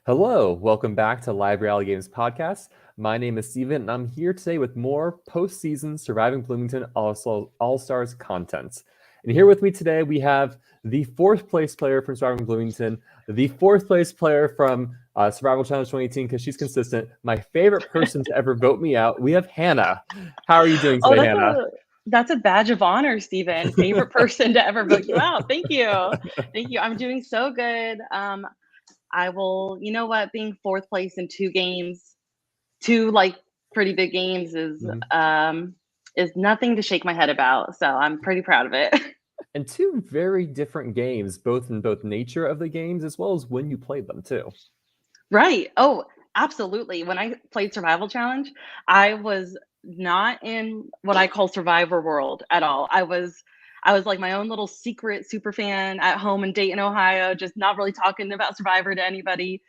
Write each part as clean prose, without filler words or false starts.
Hello, welcome back to Live Reality Games Podcast. My name is Steven, and I'm here today with more postseason Surviving Bloomington All Stars content. And here with me today, we have the fourth place player from Surviving Bloomington, the fourth place player from Survival Challenge 2018, because she's consistent, my favorite person to ever vote me out. We have Hannah. How are you doing Oh, today, Hannah? that's a badge of honor, Stephen. Favorite person to ever vote you out. Thank you. Thank you. I'm doing so good. I will, you know what, being fourth place in two games, two like pretty big games Mhm. is nothing to shake my head about. So I'm pretty proud of it. And two very different games, both in both nature of the games as well as when you played them too. Right. Oh, absolutely. When I played Survival Challenge, I was not in what I call Survivor world at all. I was like my own little secret super fan at home in Dayton, Ohio, just not really talking about Survivor to anybody.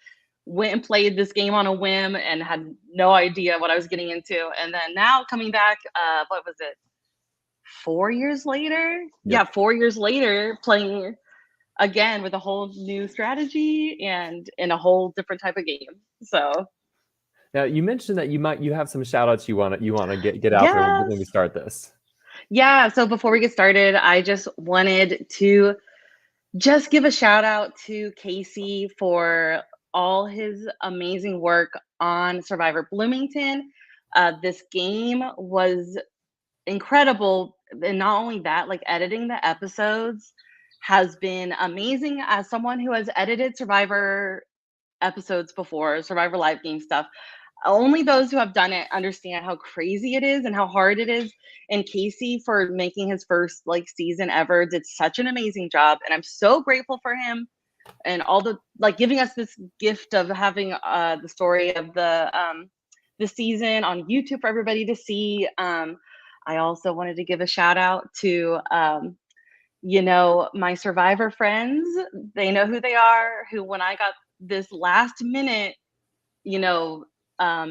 Went and played this game on a whim and had no idea what I was getting into. And then now coming back, what was it? 4 years later? Yeah, Yep. 4 years later, playing again with a whole new strategy and in a whole different type of game. So Now you mentioned that you have some shout outs you want to get out there when we yes. start this. Yeah. So before we get started, I just wanted to just give a shout out to Casey for all his amazing work on Survivor Bloomington. This game was incredible. And not only that, like editing the episodes has been amazing as someone who has edited Survivor episodes before, Survivor Live game stuff. Only those who have done it understand how crazy it is and how hard it is. And Casey, for making his first like season ever, did such an amazing job. And I'm so grateful for him and all the like giving us this gift of having the story of the season on YouTube for everybody to see. I also wanted to give a shout out to my Survivor friends. They know who they are, who when I got this last minute, you know,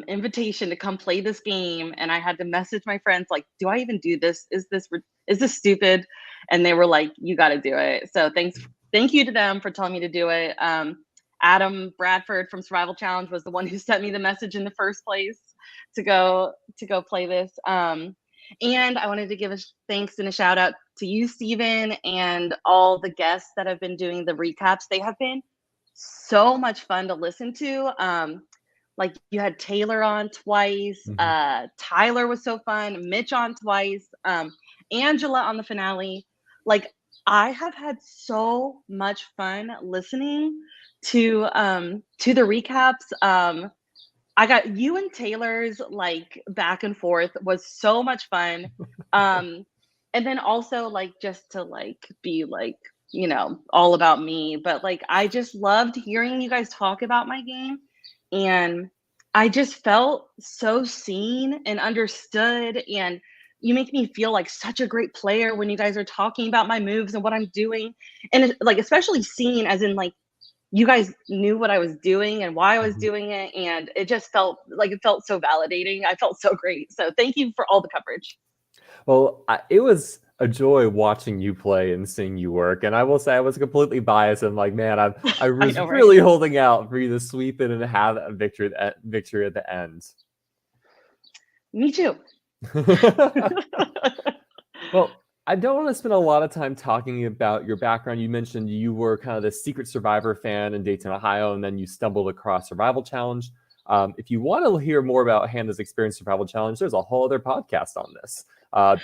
invitation to come play this game, and I had to message my friends like, "Do I even do this? Is this stupid?" And they were like, "You got to do it." So thank you to them for telling me to do it. Adam Bradford from Survival Challenge was the one who sent me the message in the first place to go play this. And I wanted to give a thanks and a shout out to you, Steven, and all the guests that have been doing the recaps. They have been so much fun to listen to. Like you had Taylor on twice, Mhm. Tyler was so fun, Mitch on twice, Angela on the finale. Like I have had so much fun listening to the recaps. I got you and Taylor's like back and forth was so much fun. Um, and then also like just to like be like, all about me. But like I just loved hearing you guys talk about my game. And I just felt so seen and understood. And you make me feel like such a great player when you guys are talking about my moves and what I'm doing. And like especially seen as in like you guys knew what I was doing and why I was Mhm. doing it. And it felt so validating. I felt so great. So thank you for all the coverage. Well, it was a joy watching you play and seeing you work. And I will say I was completely biased. And like, man, I I was know, right? really holding out for you to sweep it and have a victory at the end. Me too. Well, I don't want to spend a lot of time talking about your background. You mentioned you were kind of the secret Survivor fan in Dayton, Ohio, and then you stumbled across Survival Challenge. If you want to hear more about Hannah's experience Survival Challenge, there's a whole other podcast on this. Yeah.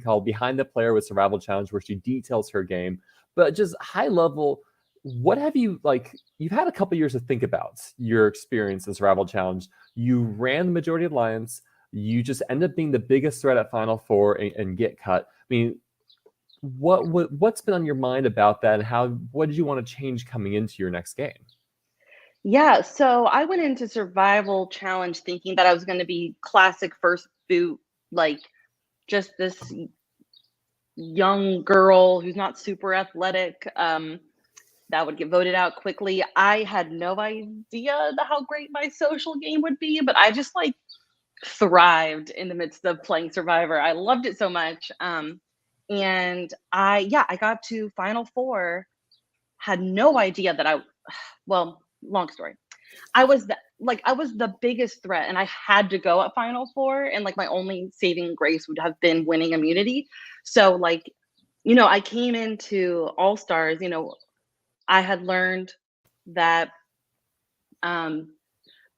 Called Behind the Player with Survival Challenge, where she details her game. But just high level, what have you like? You've had a couple years to think about your experience in Survival Challenge. You ran the majority alliance. You just end up being the biggest threat at Final Four and get cut. I mean, what's been on your mind about that, and what did you want to change coming into your next game? Yeah. So I went into Survival Challenge thinking that I was going to be classic first boot, like just this young girl who's not super athletic. That would get voted out quickly. I had no idea how great my social game would be, but I just like thrived in the midst of playing Survivor. I loved it so much. And I got to Final Four, had no idea that well, long story. I was the biggest threat, and I had to go at Final Four, and like my only saving grace would have been winning immunity. So like, I came into All Stars. I had learned that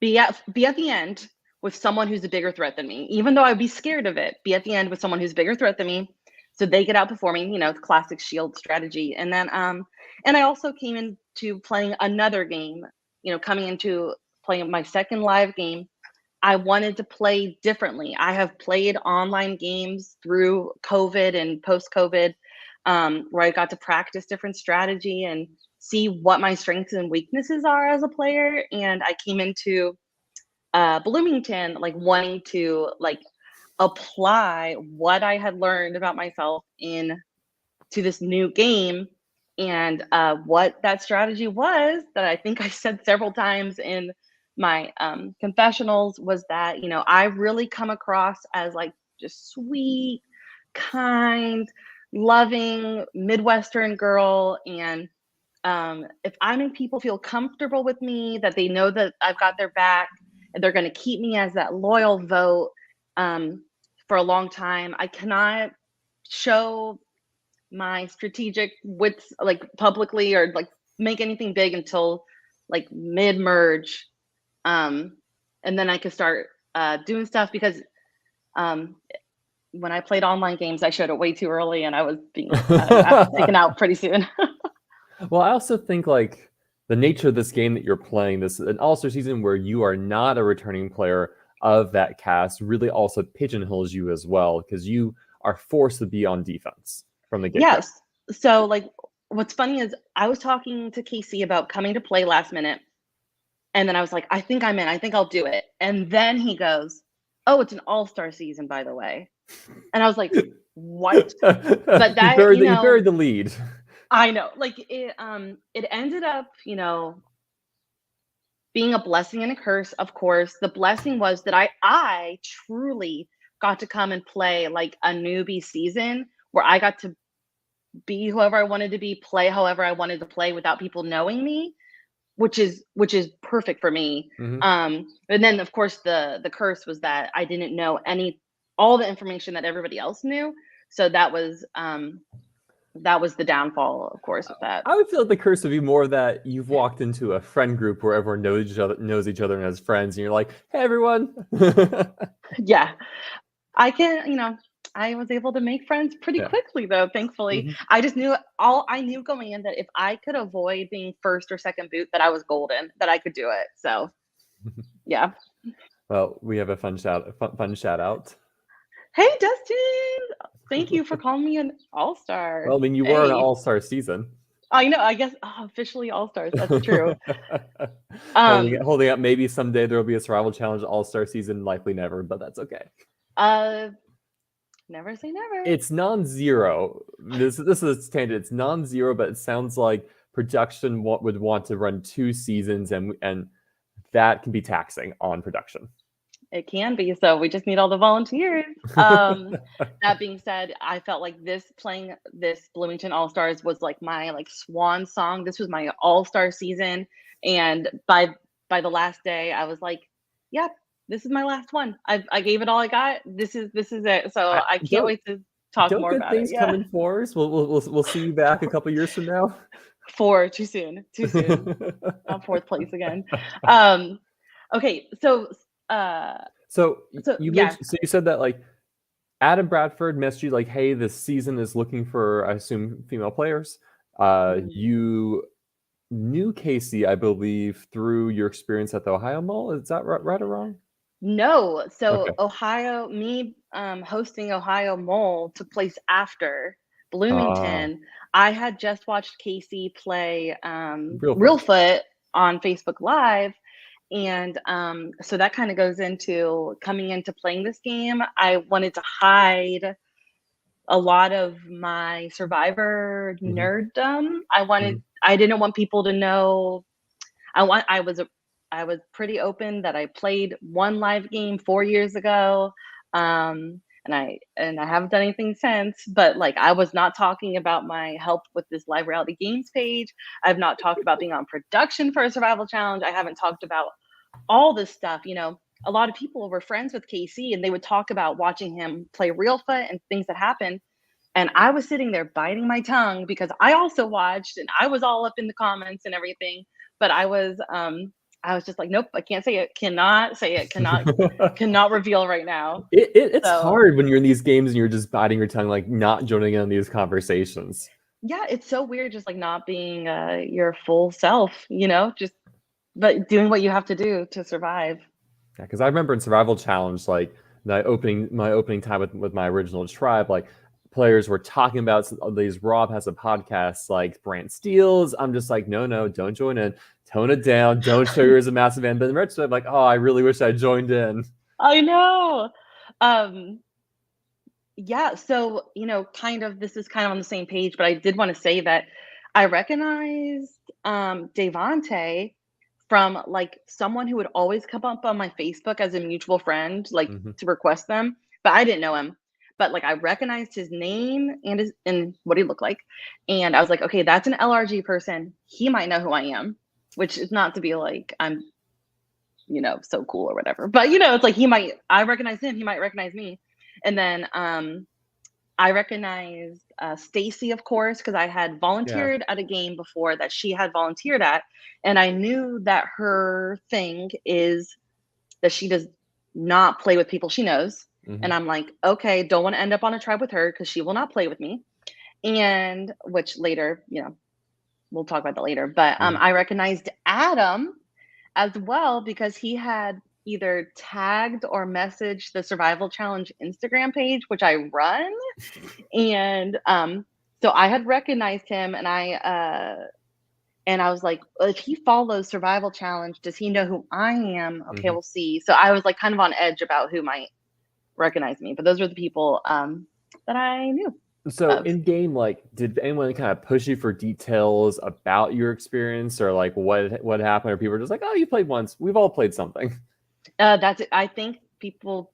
be at the end with someone who's a bigger threat than me, even though I'd be scared of it. Be at the end with someone who's a bigger threat than me, so they get out before me. The classic shield strategy. And then and I also came into playing another game. Coming into playing my second live game, I wanted to play differently. I have played online games through COVID and post-COVID, where I got to practice different strategy and see what my strengths and weaknesses are as a player. And I came into Bloomington like wanting to like apply what I had learned about myself in to this new game. And what that strategy was, that I think I said several times in my confessionals, was that I really come across as like just sweet, kind, loving Midwestern girl. And if I make people feel comfortable with me, that they know that I've got their back and they're going to keep me as that loyal vote for a long time, I cannot show my strategic wits like publicly, or like make anything big until like mid merge, and then I could start doing stuff, because when I played online games, I showed it way too early, and I was being taken out pretty soon. Well, I also think like the nature of this game that you're playing, this an All-Star season where you are not a returning player of that cast, really also pigeonholes you as well, because you are forced to be on defense from the get-go. Yes. So like, what's funny is I was talking to Casey about coming to play last minute, and then I was like, I think I'm in. I think I'll do it. And then he goes, "Oh, it's an All-Star season, by the way." And I was like, "What?" But that you buried the lead. I know, like it ended up, being a blessing and a curse. Of course, the blessing was that I truly got to come and play like a newbie season, where I got to be whoever I wanted to be, play however I wanted to play without people knowing me, which is perfect for me. And then of course the curse was that I didn't know all the information that everybody else knew. So that was the downfall, of course, with that. I would feel like the curse would be more that you've walked into a friend group where everyone knows each other and has friends, and you're like, "Hey, everyone." Yeah, I was able to make friends pretty quickly, though, thankfully. I just knew I knew going in that if I could avoid being first or second boot, that I was golden, that I could do it. So, yeah. Well, we have a fun shout out. Hey, Dustin! Thank you for calling me an All-Star. Well, I mean, you were an All-Star season. I know. I guess officially All-Stars. That's true. Holding up. Maybe someday there will be a Survival Challenge All-Star season. Likely never, but that's okay. Never say never. It's non-zero. This is a tangent. It's non-zero, but it sounds like production would want to run 2 seasons, and that can be taxing on production. It can be. So we just need all the volunteers. That being said, I felt like playing this Bloomington All Stars was like my like swan song. This was my All-Star season, and by the last day, I was like, "Yep, this is my last one. I gave it all I got. This is it." So I can't wait to talk more about it. Don't good things coming for us? We'll see you back a couple years from now. 4, too soon. I'm 4th place again. Okay, so you said that like Adam Bradford messaged you like, "Hey, this season is looking for, I assume, female players." You knew Casey, I believe, through your experience at the Ohio Mall. Is that right or wrong? No. So Ohio, hosting Ohio Mall took place after Bloomington. I had just watched Casey play Realfoot on Facebook Live. And so that kind of goes into coming into playing this game. I wanted to hide a lot of my Survivor nerddom. I didn't want people to know. I was pretty open that I played one live game 4 years ago. and I haven't done anything since. But like, I was not talking about my help with this live reality games page. I've not talked about being on production for a survival challenge. I haven't talked about all this stuff. A lot of people were friends with Casey, and they would talk about watching him play real foot and things that happened. And I was sitting there biting my tongue because I also watched, and I was all up in the comments and everything. But I was just like, nope, I can't say it. Cannot say it. Cannot reveal right now. It's So hard when you're in these games and you're just biting your tongue, like not joining in on these conversations. yeah, it's so weird, just like not being your full self, just but doing what you have to do to survive. Yeah, because I remember in Survival Challenge, like my opening time with my original tribe, like players were talking about these Rob has a podcast like Brant Steele's. I'm just like, no, don't join in. Tone it down. Don't show yours a massive fan. But in retrospect, I'm like, oh, I really wish I joined in. I know. Um, yeah, so kind of this is kind of on the same page, but I did want to say that I recognized Devante from like someone who would always come up on my Facebook as a mutual friend, like Mhm. to request them, but I didn't know him. But like, I recognized his name and what he looked like, and I was like, okay, that's an LRG person. He might know who I am, which is not to be like I'm so cool or whatever. But it's like I recognize him, he might recognize me. And then I recognized Stacy, of course, because I had Yeah. volunteered at a game before that she had volunteered at, and I knew that her thing is that she does not play with people she knows. And Mhm. I'm like, okay, don't want to end up on a tribe with her because she will not play with me. And which later, we'll talk about that later. But Mhm. I recognized Adam as well because he had either tagged or messaged the Survival Challenge Instagram page, which I run. And so I had recognized him, and I was like, well, if he follows Survival Challenge, does he know who I am? Okay, Mhm. we'll see. So I was like kind of on edge about who might recognize me, but those were the people that I knew So of. in game, like, did anyone kind of push you for details about your experience, or like what happened, or people were just like, oh, you played once. We've all played something. That's it. I think people,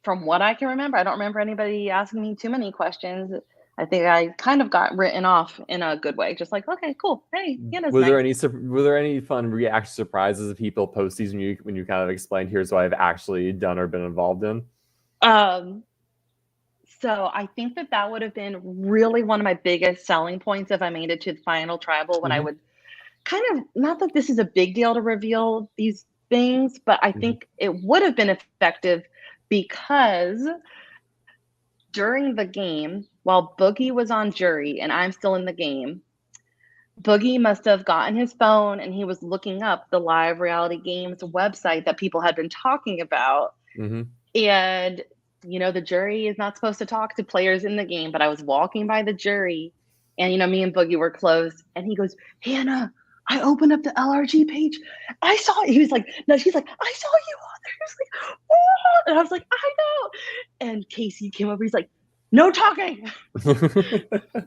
from what I can remember, I don't remember anybody asking me too many questions. I think I kind of got written off in a good way, just like, okay, cool. Hey, Hannah's nice. Were there any fun reaction surprises of people post these when you kind of explained, here's what I've actually done or been involved in? Um, so I think that would have been really one of my biggest selling points if I made it to the final tribal, when I Mhm. would kind of, not that this is a big deal to reveal these things, but I Mhm. think it would have been effective because during the game, while Boogie was on jury and I'm still in the game, Boogie must have gotten his phone and he was looking up the live reality games website that people had been talking about. Mhm. And, the jury is not supposed to talk to players in the game, but I was walking by the jury and, me and Boogie were close. And he goes, Hannah, I opened up the LRG page. I saw it. He was like, no, she's like, I saw you on there. He was like, oh. And I was like, I know. And Casey came over. He's like, no talking.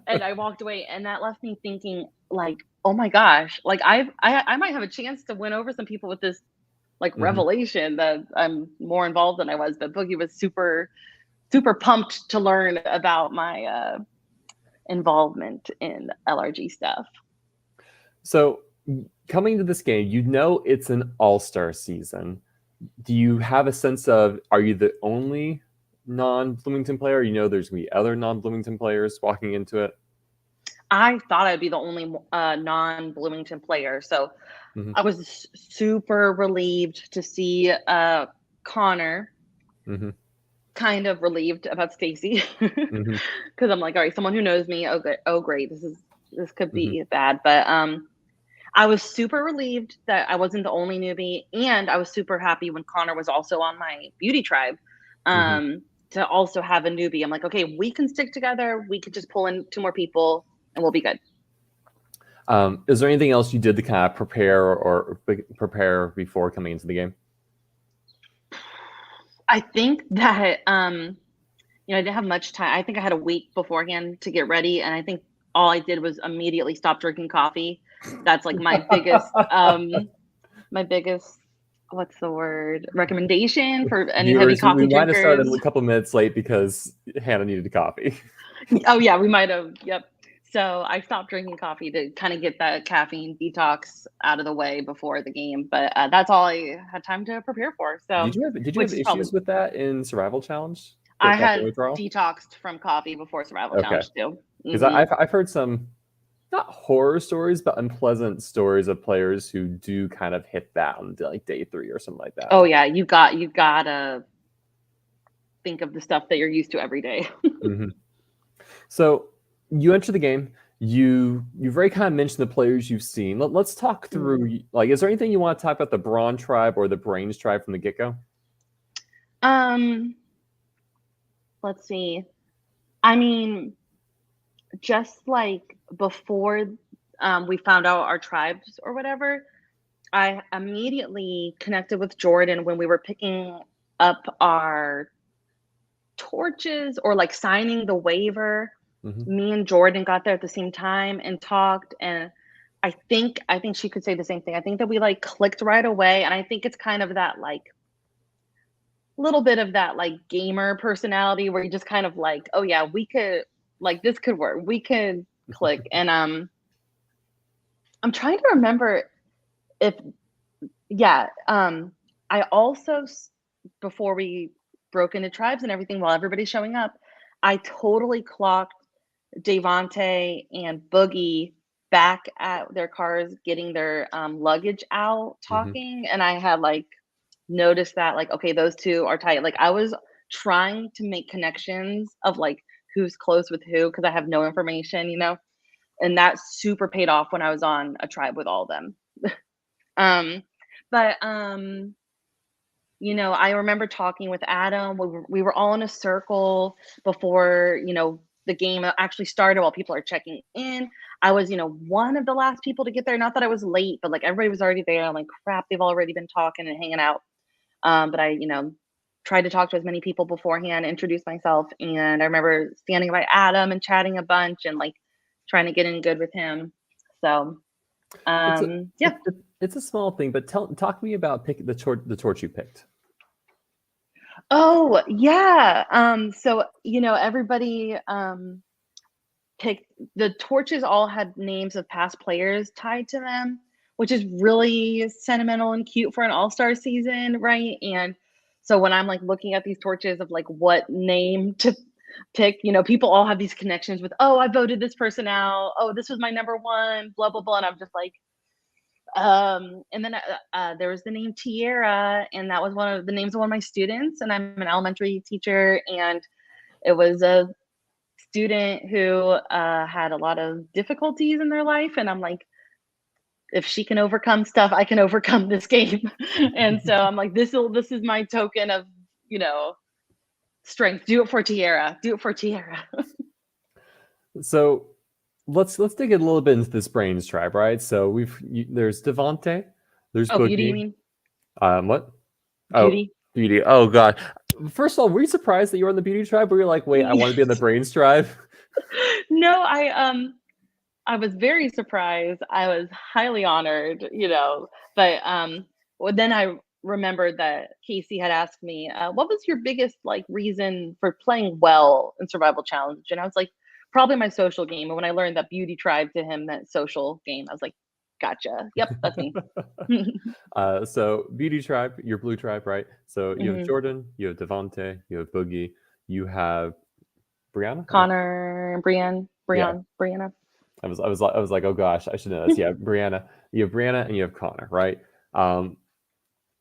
And I walked away. And that left me thinking, like, oh my gosh, like I might have a chance to win over some people with this like Mhm. revelation that I'm more involved than I was. But Boogie was super, super pumped to learn about my involvement in LRG stuff. So coming to this game, it's an all-star season. Do you have a sense of, are you the only non-Bloomington player? There's gonna be other non-Bloomington players walking into it. I thought I'd be the only non-Bloomington player, so Mhm. I was super relieved to see Connor. Mhm. Kind of relieved about Stacy Mhm. because I'm like, all right, someone who knows me. Oh, good. Oh, great. This could Mhm. be bad, but I was super relieved that I wasn't the only newbie, and I was super happy when Connor was also on my beauty tribe. Mhm. To also have a newbie, I'm like, okay, we can stick together. We could just pull in two more people, and we'll be good. Is there anything else you did to kind of prepare before coming into the game? I think that I didn't have much time. I think I had a week beforehand to get ready, and I think all I did was immediately stop drinking coffee. That's like my biggest what's the word? Recommendation for any heavy Viewers, we coffee might have started drinkers. a couple minutes late because Hannah needed coffee. Oh yeah, we might have. Yep. So I stopped drinking coffee to kind of get that caffeine detox out of the way before the game. But that's all I had time to prepare for. So, Did you which have is probably issues with that in Survival Challenge? The I caffeine had withdrawal? detoxed from coffee before Survival Okay. Challenge too. Because Hmm. I've heard some not horror stories, but unpleasant stories of players who do kind of hit that on like day 3 or something like that. Oh yeah, you gotta think of the stuff that you're used to every day. Mhm. So you enter the game. You've already kind of mentioned the players you've seen. Let's talk through. Like, is there anything you want to talk about the Brawn tribe or the Brains tribe from the get go? Um, let's see. I mean, just like before we found out our tribes or whatever, I immediately connected with Jordan when we were picking up our torches or like signing the waiver. Hmm. Me and Jordan got there at the same time and talked, and I think she could say the same thing. I think that we like clicked right away, and I think it's kind of that like little bit of that like gamer personality where you just kind of like, oh yeah, we could like this could work. We could click. And I'm trying to remember if yeah, I also before we broke into tribes and everything while everybody's showing up, I totally clocked Devonte and Boogie back at their cars getting their luggage out Hmm. talking, and I had like noticed that like okay, those two are tight. Like I was trying to make connections of like who's close with who because I have no information, and that super paid off when I was on a tribe with all of them. um but I remember talking with Adam. We were all in a circle before, the game actually started while people are checking in. I was, one of the last people to get there. Not that I was late, but like everybody was already there. I'm like, crap, they've already been talking and hanging out. But I, tried to talk to as many people beforehand, introduce myself. And I remember standing by Adam and chatting a bunch and like trying to get in good with him. So, It's a yeah. it's a small thing, but talk to me about the torch you picked. Oh, yeah. So, everybody picked the torches all had names of past players tied to them, which is really sentimental and cute for an all-star season, right? And so when I'm like looking at these torches of like what name to pick, people all have these connections with, oh, I voted this person out. Oh, this was my number one, blah, blah, blah. And I'm just like, and then there was the name Tierra, and that was one of the names of one of my students. And I'm an elementary teacher, and it was a student who had a lot of difficulties in their life. And I'm like, if she can overcome stuff, I can overcome this game. And so I'm like, this is my token of, you know, strength. Do it for Tierra. Do it for Tierra. So let's dig a little bit into this Brains tribe, right? So there's Devonte, there's Oh, beauty, you Boogie. mean? What? Oh, Beauty. Beauty. Oh God. First of all, were you surprised that you were on the Beauty tribe? Or were you like, wait, I want to be on the Brains tribe? No, I was very surprised. I was highly honored, but well, then I remembered that Casey had asked me, what was your biggest like reason for playing well in Survival Challenge? And I was like, probably my social game. And when I learned that Beauty Tribe to him meant social game, I was like, gotcha. Yep, that's me. So Beauty tribe, your blue tribe, right? So you have Hmm. Jordan, you have Devonte, you have Boogie, you have Brianna. Connor, Yeah. Brianna. I was like, oh gosh, I should know this. Yeah, Brianna. You have Brianna and you have Connor, right? Um,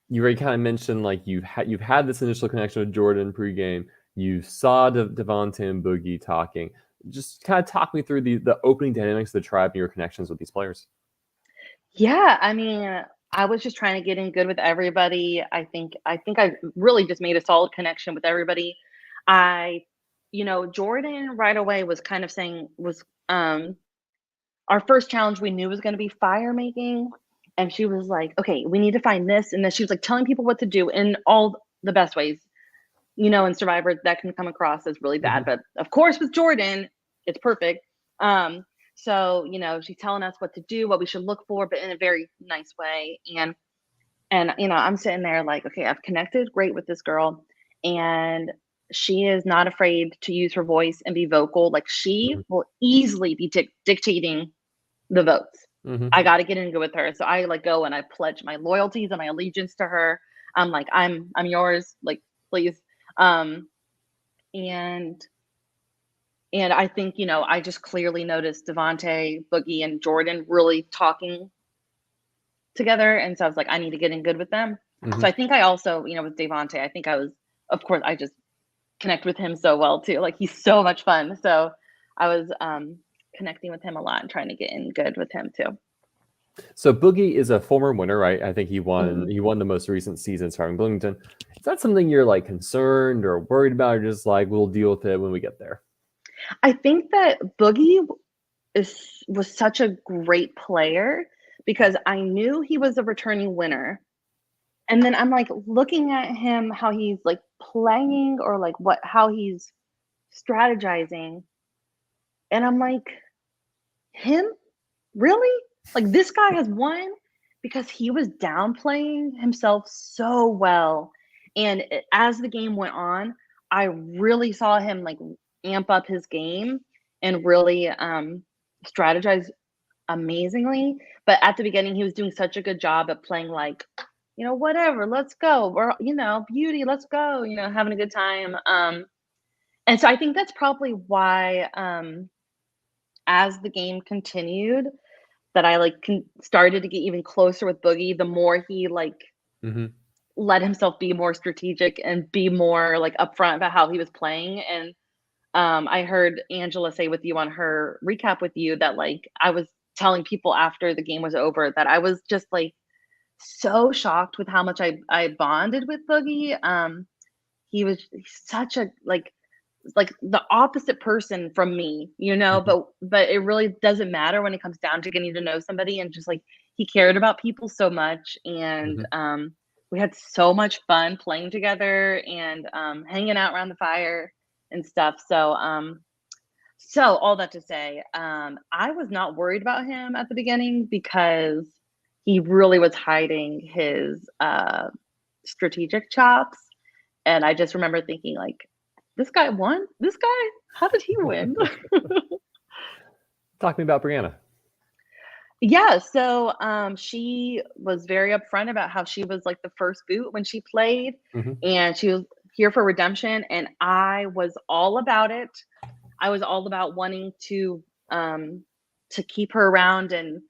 you already kind of mentioned like you've had this initial connection with Jordan pregame. You saw Devonte and Boogie talking. Just kind of talk me through the opening dynamics of the tribe and your connections with these players. Yeah, I mean, I was just trying to get in good with everybody. I think I really just made a solid connection with everybody. I, Jordan right away was kind of saying was our first challenge we knew was going to be fire making, and she was like, "Okay, we need to find this," and then she was like telling people what to do in all the best ways. In Survivor that can come across as really bad, Mhm. but of course with Jordan, it's perfect. So she's telling us what to do, what we should look for, but in a very nice way. And And, I'm sitting there like, okay, I've connected great with this girl, and she is not afraid to use her voice and be vocal. Like, she Mhm, will easily be dictating the votes. mhm. I got to get in good with her. So I like go and I pledge my loyalties and my allegiance to her. I'm like, I'm yours. Like, please. Um, and I think, I just clearly noticed Devontae, Boogie, and Jordan really talking together. And so I was like, I need to get in good with them. So Mhm. I think I also, with Devontae, I think I was, of course, I just connect with him so well too. Like, he's so much fun. So I was connecting with him a lot and trying to get in good with him too. So Boogie is a former winner, right? I think he won Mhm. he won the most recent season Surviving Bloomington. Is that something you're like concerned or worried about, or just like we'll deal with it when we get there? I think that Boogie was such a great player because I knew he was a returning winner. And then I'm like looking at him, how he's like playing or like how he's strategizing. And I'm like, him? Really? Like, this guy has won because he was downplaying himself so well. And as the game went on, I really saw him like amp up his game and really strategize amazingly. But at the beginning, he was doing such a good job at playing like, whatever, let's go. Or, beauty, let's go, having a good time. And so I think that's probably why as the game continued, that I like started to get even closer with Boogie, the more he like Mhm. let himself be more strategic and be more like upfront about how he was playing. And I heard Angela say with you on her recap with you that like I was telling people after the game was over that I was just like so shocked with how much I bonded with Boogie. He's such a like the opposite person from me, Mhm. but it really doesn't matter when it comes down to getting to know somebody, and just like he cared about people so much. And Mhm. we had so much fun playing together and hanging out around the fire and stuff. So all that to say, I was not worried about him at the beginning because he really was hiding his strategic chops. And I just remember thinking like, "This guy won? This guy? How did he win?" Talk to me about Brianna. Yeah, so, she was very upfront about how she was, like, the first boot when she played, Mhm. and she was here for redemption, and I was all about it. I was all about wanting to keep her around and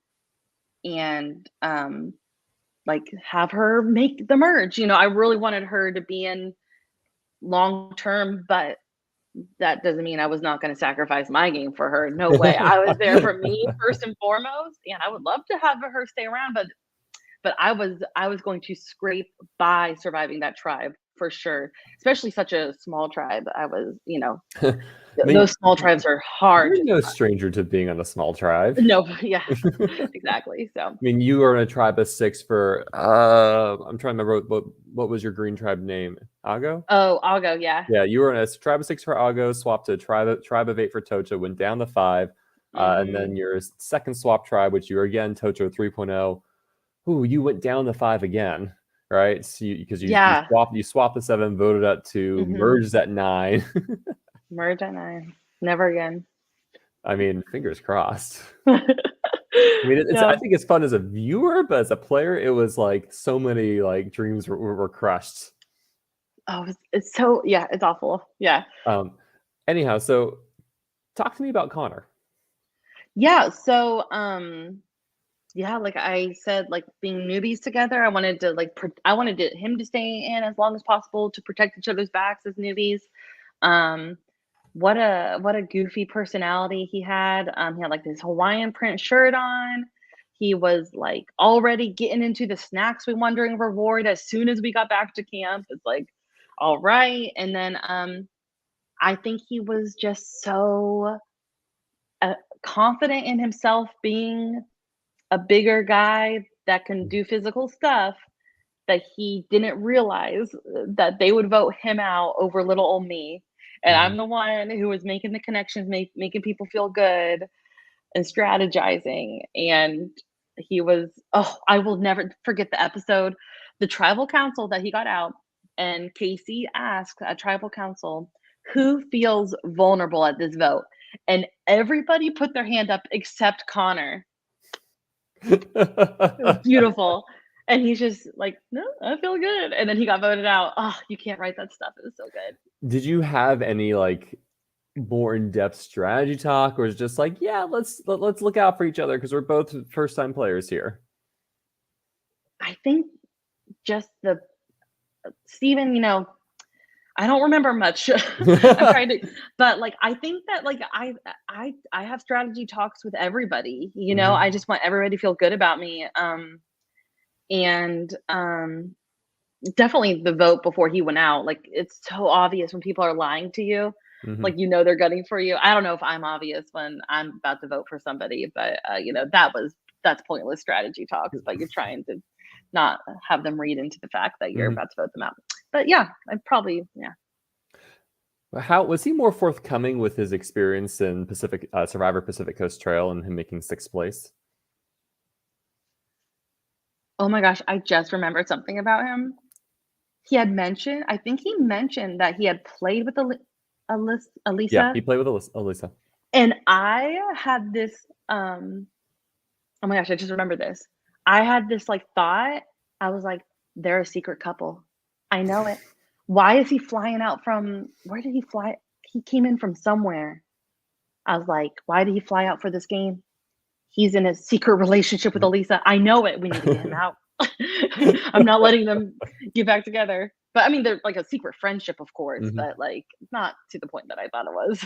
like, have her make the merge. I really wanted her to be in long term, but that doesn't mean I was not gonna sacrifice my game for her. No way. I was there for me first and foremost, and I would love to have her stay around, but I was going to scrape by surviving that tribe for sure, especially such a small tribe. I was, I those mean, small tribes are hard you're to no survive. stranger to being on a small tribe. No, yeah, I exactly. So, mean, you were in a tribe of six for I'm trying to remember what was your green tribe name? Ago? oh, I'll go. Yeah. Yeah, you were in a tribe of six for Ago, swapped to a tribe of eight for Tocha, went down to five, and then Hmm. your second swap tribe, which you were again Tocha 3.0. Ooh, you went down to five again, right? So because you Yeah. swapped the seven, voted at two, Hmm. merged at nine. Merge at 9. Never again. I mean, fingers crossed. I mean, I No. think it's fun as a viewer, but as a player, it was like so many like dreams were crushed. Oh, it's so, yeah, it's awful. Yeah. Um, anyhow, so talk to me about Connor. Yeah, so, yeah, like I said, like being newbies together, I wanted to like I wanted him to stay in as long as possible to protect each other's backs as newbies. Um, what a goofy personality he had. He had like this Hawaiian print shirt on. He was like already getting into the snacks we won during reward as soon as we got back to camp. It's like, all right. And then I think he was just so confident in himself being a bigger guy that can do physical stuff, that he didn't realize that they would vote him out over little old me. And Mhm. I'm the one who was making the connections, making people feel good and strategizing. And he was, oh, I will never forget the episode. The tribal council that he got out, and Casey asked a tribal council, who feels vulnerable at this vote? And everybody put their hand up except Connor. It was beautiful. And he's just like, no, I feel good. And then he got voted out. Oh, you can't write that stuff. It was so good. Did you have any like more in-depth strategy talk, or is it just like, yeah, let's look out for each other because we're both first-time players here? I think just the Steven, I don't remember much. I'm trying to, but like I think that like I have strategy talks with everybody. I just want everybody to feel good about me. And definitely the vote before he went out. Like it's so obvious when people are lying to you. Like they're gunning for you. I don't know if I'm obvious when I'm about to vote for somebody, but that's pointless strategy talks. But you're trying to not have them read into the fact that you're about to vote them out. But yeah, I'd probably. How was he more forthcoming with his experience in Survivor Pacific Coast Trail and him making 6th place? Oh my gosh, I just remembered something about him. I think he mentioned that he had played with Elisa. Yeah, he played with Elisa. And I had this, oh my gosh, I just remembered this. I had this like thought. I was like, they're a secret couple. I know it. Why is he flying out from, where did he fly? He came in from somewhere. I was like, why did he fly out for this game? He's in a secret relationship with Elisa. I know it. We need to get him out. I'm not letting them get back together. But I mean, they're like a secret friendship, of course, but like not to the point that I thought it was.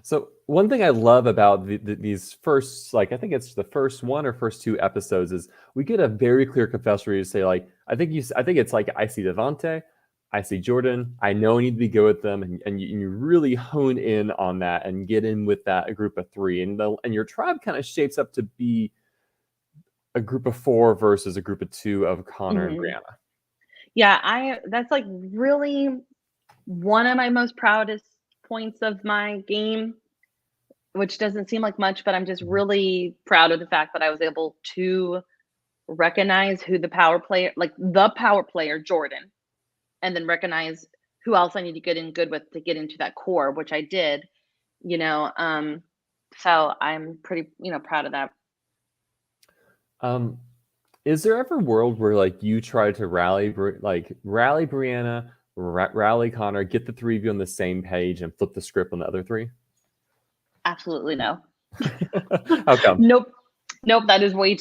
So one thing I love about these first, like I think it's the first one or first 2 episodes, is we get a very clear confession where you say like, I think it's like, I see Devante, I see Jordan, I know I need to be good with them, and you really hone in on that and get in with that group of 3, and your tribe kind of shapes up to be a group of 4 versus a group of 2 of Connor and Brianna. Yeah, that's like really one of my most proudest points of my game, which doesn't seem like much, but I'm just really proud of the fact that I was able to recognize who the power player, Jordan, and then recognize who else I need to get in good with to get into that core, which I did, so I'm pretty, proud of that. Is there ever a world where like you try to rally Brianna, rally Connor, get the 3 of you on the same page and flip the script on the other 3? Absolutely no. How come? Nope. That's way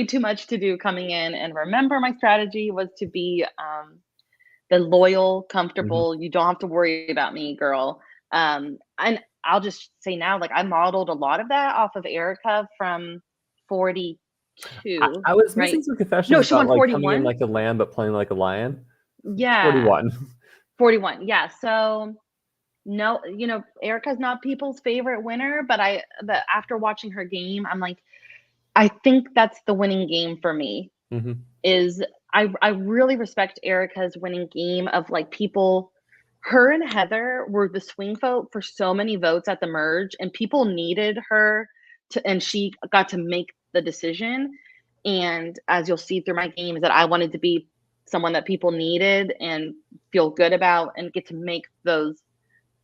too much to do coming in. And remember, my strategy was to be the loyal, comfortable, you don't have to worry about me girl. And I'll just say now, like I modeled a lot of that off of Erica from 42. I was missing some confessions No, she about won like 41. coming in like a lamb but playing like a lion. Yeah. 41. Yeah. So no, Erica's not people's favorite winner, but after watching her game, I'm like, I think that's the winning game for me. Is I really respect Erica's winning game of like people. Her and Heather were the swing vote for so many votes at the merge, and people needed her and she got to make the decision. And as you'll see through my game, is that I wanted to be someone that people needed and feel good about and get to make those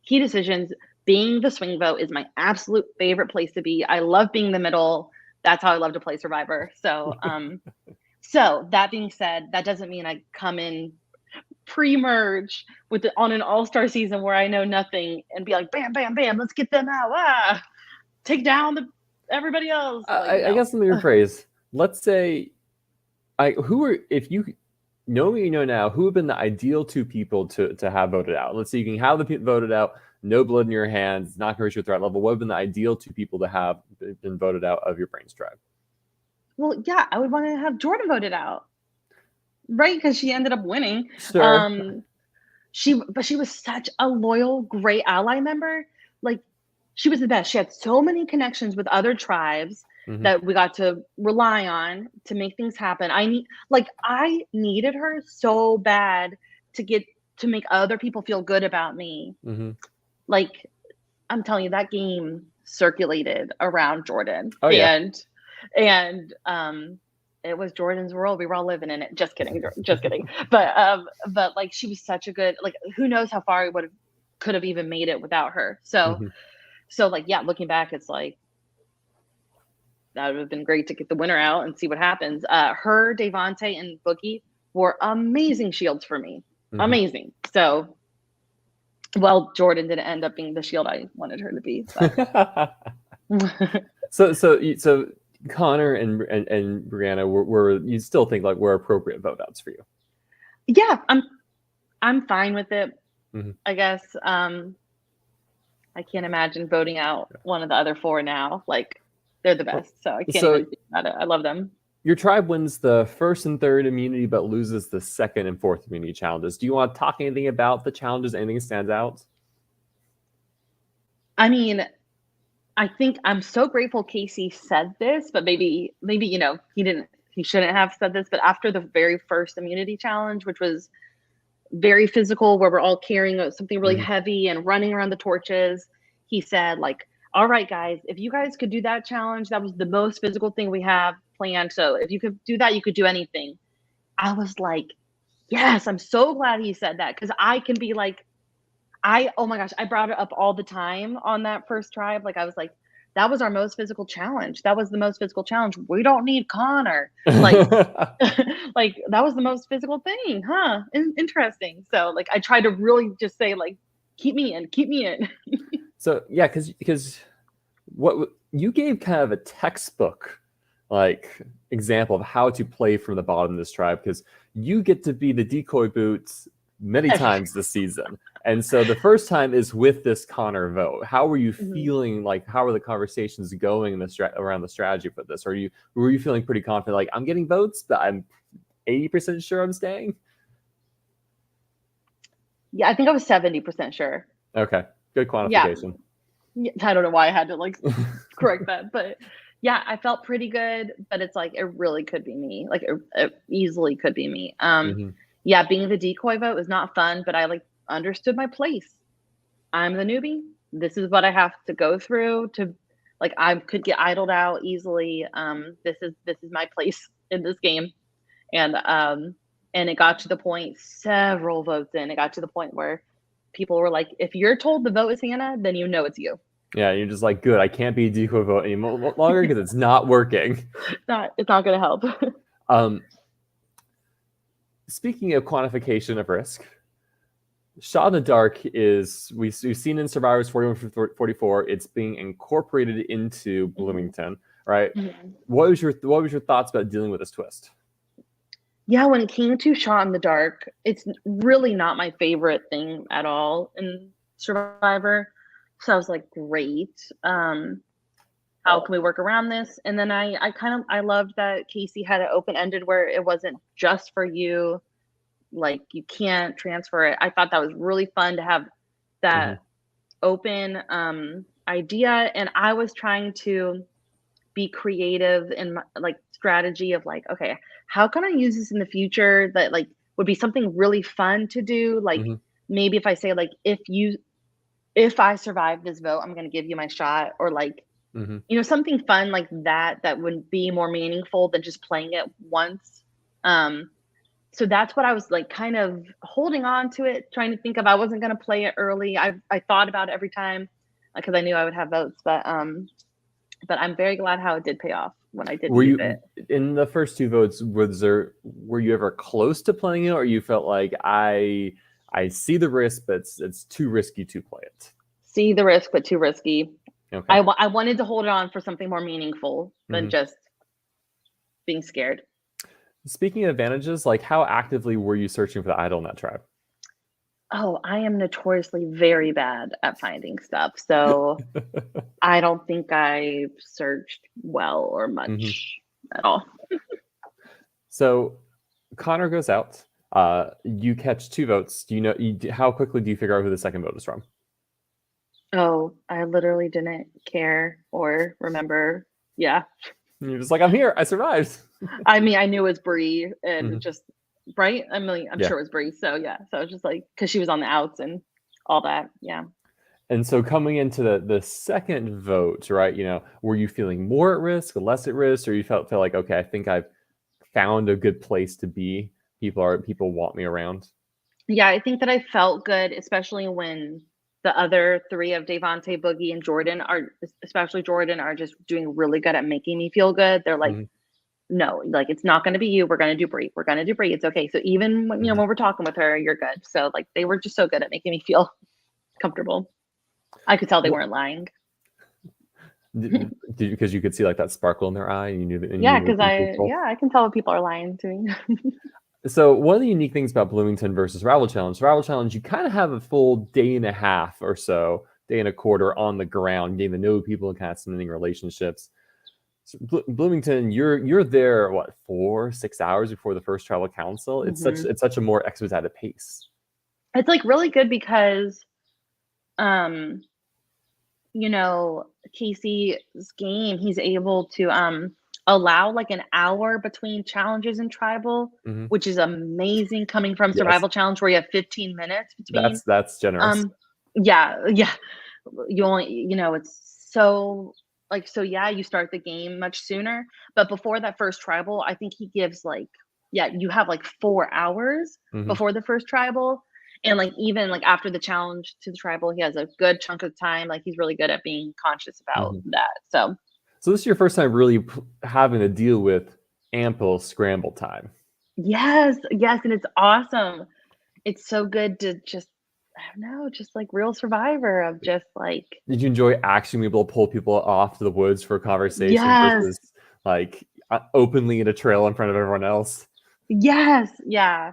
key decisions. Being the swing vote is my absolute favorite place to be. I love being the middle. That's how I love to play Survivor. So, so that being said, that doesn't mean I come in pre-merge on an all-star season where I know nothing and be like, bam, bam, bam, let's get them out. Take down everybody else. I guess let me rephrase. Let's say, if you know what you know now, who have been the ideal 2 people to have voted out? Let's say you can have the people voted out, no blood in your hands, not going to reach your threat level. What have been the ideal 2 people to have been voted out of your Brains tribe? Well, yeah, I would want to have Jordan voted out, right? Because she ended up winning. Sure. She was such a loyal, great ally member. Like she was the best. She had so many connections with other tribes that we got to rely on to make things happen. I needed her so bad to make other people feel good about me. Like I'm telling you, that game circulated around Jordan. Oh, yeah. And And it was Jordan's world. We were all living in it. Just kidding, just kidding. But like she was such a good, like, who knows how far we could have even made it without her. So like, yeah, looking back, it's like that would have been great to get the winner out and see what happens. Her, Devontae, and Boogie were amazing shields for me. Amazing. So, well, Jordan didn't end up being the shield I wanted her to be. So Connor and Brianna were you still think like were appropriate vote outs for you? Yeah, I'm fine with it. I guess I can't imagine voting out one of the other four now. Like, they're the best, so I can't even think about it. I love them. Your tribe wins the first and third immunity, but loses the second and fourth immunity challenges. Do you want to talk anything about the challenges? Anything stands out? I mean, I think I'm so grateful Casey said this, but maybe he shouldn't have said this. But after the very first immunity challenge, which was very physical, where we're all carrying something really heavy and running around the torches, he said, like, all right, guys, if you guys could do that challenge, that was the most physical thing we have planned. So if you could do that, you could do anything. I was like, yes, I'm so glad he said that, because I can be like, oh my gosh, I brought it up all the time on that first tribe. Like, I was like, that was our most physical challenge. That was the most physical challenge. We don't need Connor. Like, like that was the most physical thing, huh? Interesting. So like, I tried to really just say, like, keep me in. So yeah, because what you gave kind of a textbook like example of how to play from the bottom of this tribe, because you get to be the decoy boots many times this season. And so the first time is with this Connor vote. How were you feeling? Like, how are the conversations going in around the strategy for this? Were you feeling pretty confident? Like, I'm getting votes, but I'm 80% sure I'm staying? Yeah, I think I was 70% sure. Okay, good quantification. Yeah, I don't know why I had to like correct that, but yeah, I felt pretty good. But it's like, it really could be me. Like, it easily could be me. Yeah, being the decoy vote was not fun, but I like understood my place. I'm the newbie. This is what I have to go through to, like, I could get idled out easily. This is my place in this game. And it got to the point, several votes in, it got to the point where people were like, if you're told the vote is Hannah, then you know it's you. Yeah, you're just like, good, I can't be a decoy vote any longer because it's not working. It's not going to help. Speaking of quantification of risk, Shot in the Dark is, we've seen in Survivors 41-44, it's being incorporated into Bloomington, right? What was your thoughts about dealing with this twist? Yeah, when it came to Shot in the Dark, it's really not my favorite thing at all in Survivor. So I was like, great. How can we work around this? And then I loved that Casey had it open-ended where it wasn't just for you. Like, you can't transfer it. I thought that was really fun to have that open idea. And I was trying to be creative in my, like, strategy of like, okay, how can I use this in the future that like would be something really fun to do? Like, maybe if I say, like, if I survive this vote, I'm going to give you my shot, or like, something fun like that would be more meaningful than just playing it once. So that's what I was like, kind of holding on to it, trying to think of. I wasn't going to play it early. I thought about it every time because I knew I would have votes, but I'm very glad how it did pay off when I did use it. In the first two votes, were you ever close to playing it, or you felt like I see the risk, but it's too risky to play it? See the risk, but too risky. Okay. I wanted to hold it on for something more meaningful than just being scared. Speaking of advantages, like, how actively were you searching for the idol in that tribe? Oh, I am notoriously very bad at finding stuff. So I don't think I searched well or much at all. So Connor goes out. You catch 2 votes. Do you know how quickly do you figure out who the second vote is from? Oh, I literally didn't care or remember. Yeah. You're just like, I'm here. I survived. I mean, I knew it was Bree, and just right. I mean, I'm sure it was Bree. So yeah. So I was just like, because she was on the outs and all that. Yeah. And so coming into the second vote, right? Were you feeling more at risk, less at risk, or you felt like, okay, I think I've found a good place to be. People want me around. Yeah, I think that I felt good, especially when the other 3 of Devontae, Boogie, and Jordan are especially Jordan, are just doing really good at making me feel good. They're like, Mhm, "No, like, it's not gonna be you. We're gonna do Brie. We're gonna do Brie. It's okay." So even when, mhm. when we're talking with her, you're good. So, like, they were just so good at making me feel comfortable. I could tell they Well, weren't lying. because you could see like that sparkle in their eye, and you Yeah, knew they were because being truthful. I can tell if people are lying to me. So one of the unique things about Bloomington versus Survival Challenge, you kind of have a full day and a half or so, day and a quarter on the ground, getting to know people and kind of cementing relationships. So Bloomington, you're there what 4 6 hours before the first tribal council. It's such Mhm. it's such a more expedited pace. It's, like, really good because, um you know, Casey's game, he's able to allow like an hour between challenges and tribal, Hmm. which is amazing coming from Yes, survival challenge where you have 15 minutes between. that's generous. Um yeah, yeah. You only, it's so so yeah, you start the game much sooner, but before that first tribal, I think he gives like, yeah, you have like 4 hours Hmm. before the first tribal, and like even like after the challenge to the tribal, he has a good chunk of time. Like he's really good at being conscious about Hmm. that. So So this is your first time really having to deal with ample scramble time. yes, yes, and it's awesome. It's so good to just, I don't know, just like real survivor of just like, Did you enjoy actually being able to pull people off to the woods for a conversation yes, versus like openly in a trail in front of everyone else? yes, yeah.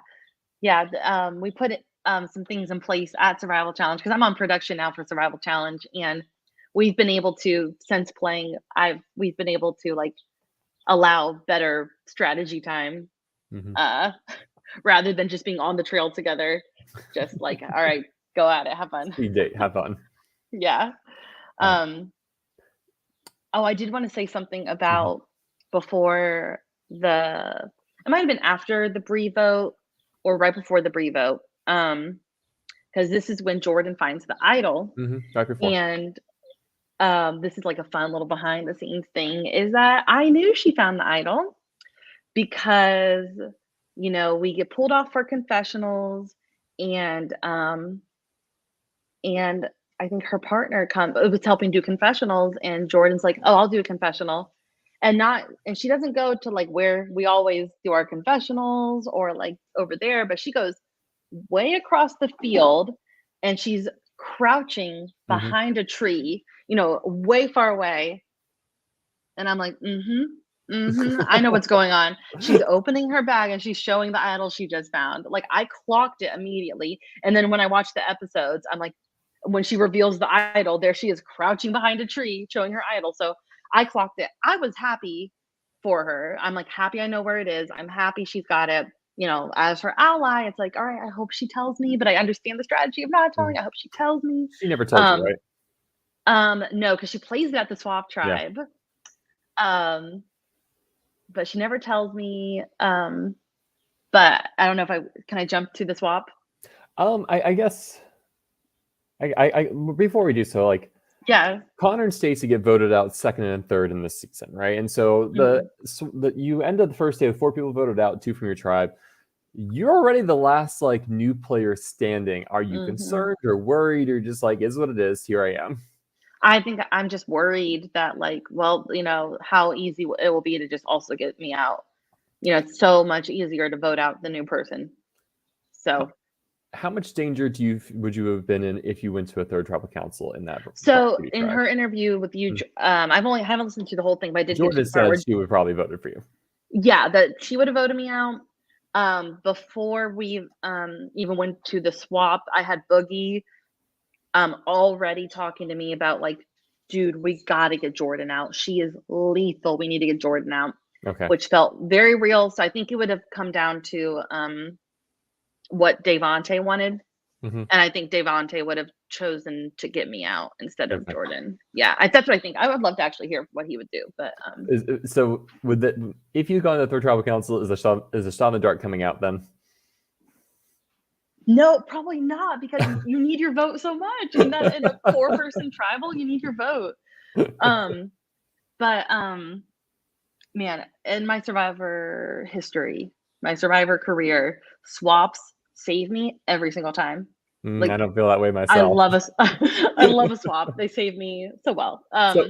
Yeah, we put some things in place at Survival Challenge because I'm on production now for Survival Challenge, and we've been able to, since playing, we've been able to like allow better strategy time, Hmm. uh, rather than just being on the trail together. Just like, all right, go at it, have fun. Speed date, have fun. Yeah. Uh, Um, oh, I did want to say something mhm. about before the. It might have been after the Bree vote or right before the Bree vote. Because this is when Jordan finds the idol, Right before. and this is like a fun little behind the scenes thing, is that I knew she found the idol because we get pulled off for confessionals, and and I think her partner was helping do confessionals, and Jordan's like, "Oh, I'll do a confessional." And she doesn't go to like where we always do our confessionals or like over there, but she goes way across the field, and she's crouching Hmm. behind a tree, way far away. And I'm like, mm-hmm, mm-hmm. I know what's going on. She's opening her bag and she's showing the idol she just found. Like I clocked it immediately. And then when I watch the episodes, I'm like, when she reveals the idol, there she is crouching behind a tree showing her idol. So I clocked it. I was happy for her. I'm like happy I know where it is. I'm happy she's got it. As her ally, it's like, all right, I hope she tells me, but I understand the strategy of not telling. I hope she tells me. She never told you, Um, right? no, because she plays it at the swap Yeah. tribe. Um, but she never tells me. But I don't know if I jump to the swap? I guess before we do so, like Yeah. Connor and Stacy get voted out second and third in this season, right? And so Mhm. you ended the first day with 4 people voted out, 2 from your tribe. You're already the last like new player standing. Are you Mhm. concerned or worried or just like is what it is? Here I am. I think I'm just worried that like, well, how easy it will be to just also get me out. It's so much easier to vote out the new person. How, So how much danger would you have been in if you went to a third tribal council in that so varsity in tribe? her interview with you, Mhm. I haven't listened to the whole thing, but I did get to Jordan the part said where, she would probably voted for you. yeah, that she would have voted me out. Before we even went to the swap, I had Boogie already talking to me about like, dude, we got to get Jordan out. She is lethal. We need to get Jordan out, Okay. which felt very real. So I think it would have come down to what Devontae wanted. Hmm. And I think Devontae would have chosen to get me out instead of Okay. Jordan. Yeah, that's what I think. I would love to actually hear what he would do. But So would that if you go on the third tribal council, is the shot in the dark coming out then? No, probably not, because you need your vote so much in a 4-person tribal, you need your vote. Um, but, man, in my Survivor history, my Survivor career, swaps save me every single time. I Like, don't feel that way I myself. love a I love a swap. They save me so well. So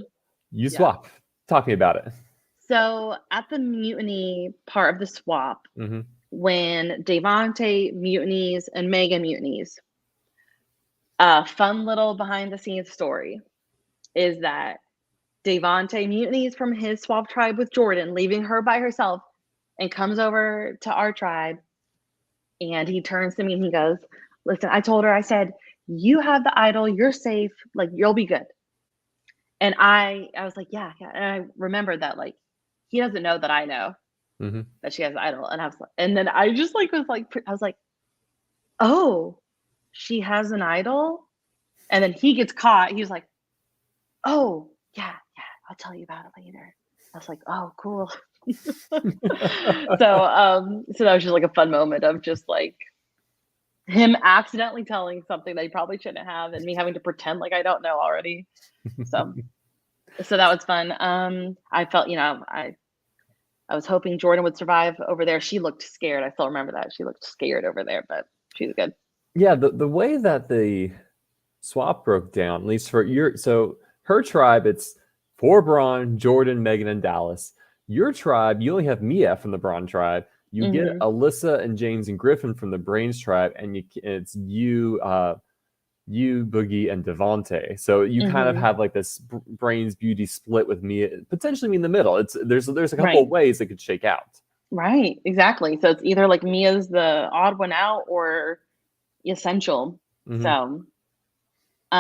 you Yeah. swap. Talk to me about it. So at the mutiny part of the swap, Hmm. when Devontae mutinies and Megan mutinies, a fun little behind the scenes story is that Devontae mutinies from his swap tribe with Jordan, leaving her by herself, and comes over to our tribe. And he turns to me and he goes, "Listen, I told her, I said, you have the idol, you're safe, like you'll be good." And I was like, yeah, yeah. And I remembered that, like, he doesn't know that I know Hmm. that she has an idol. And I was like, and then I just like was like, I was like, oh, she has an idol. And then he gets caught. He was like, oh, yeah, yeah, I'll tell you about it later. I was like, oh, cool. So that was just like a fun moment of just like him accidentally telling something that he probably shouldn't have, and me having to pretend like I don't know already. So that was fun. I felt, I was hoping Jordan would survive over there. She looked scared. I still remember that. She looked scared over there, but she was good. Yeah, the way that the swap broke down, at least for so her tribe, it's for Braun, Jordan, Megan, and Dallas. Your tribe, you only have Mia from the Braun tribe. You get Mhm. Alyssa and James and Griffin from the Brains tribe, and it's you, Boogie, and Devontae. So you kind of Mhm. have like this Brains Beauty split with Mia, potentially me in the middle. There's a couple Right. of ways it could shake out. Right. Exactly. So it's either like Mia's the odd one out or essential. Hmm. So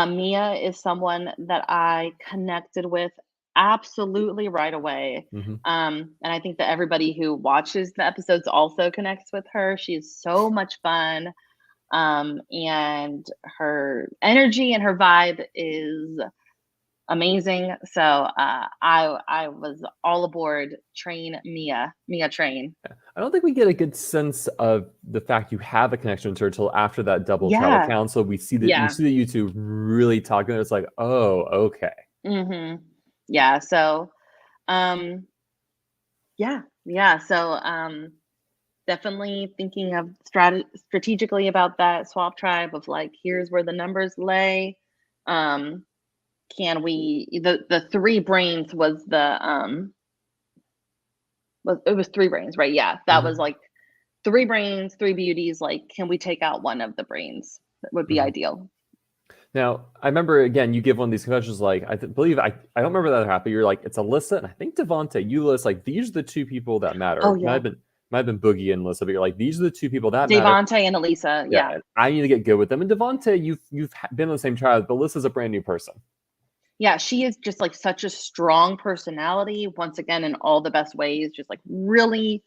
Mia is someone that I connected with absolutely right away. Hmm. And I think that everybody who watches the episodes also connects with her. She's so much fun. And her energy and her vibe is amazing. So I was all aboard train Mia train. I don't think we get a good sense of the fact you have a connection to her until after that double tribal Yeah. council. We Yeah. see the you two really talking. It's like, oh, okay. Mhm. Yeah, so, um, yeah, yeah, so, definitely thinking of strategically about that swap tribe of, like, here's where the numbers lay. Um, can we the 3 brains was it was 3 brains, right? Yeah, that was, Hmm. like, 3 brains, 3 beauties, like, can we take out one of the brains? That would be Hmm. ideal. Now, I remember again, you give one of these confessions like believe I don't remember that happened. You're like, it's Alyssa and I think Devontae. You list like these are the two people that Oh, matter. yeah. Might have been Boogie and Alyssa, but you're like, these are the two people that matter. Devontae and Elisa, Yeah, yeah. and I need to get good with them. And Devontae, you've been on the same trial, but Alyssa's a brand new person. Yeah, she is just, like, such a strong personality, once again, in all the best ways, just, like, really,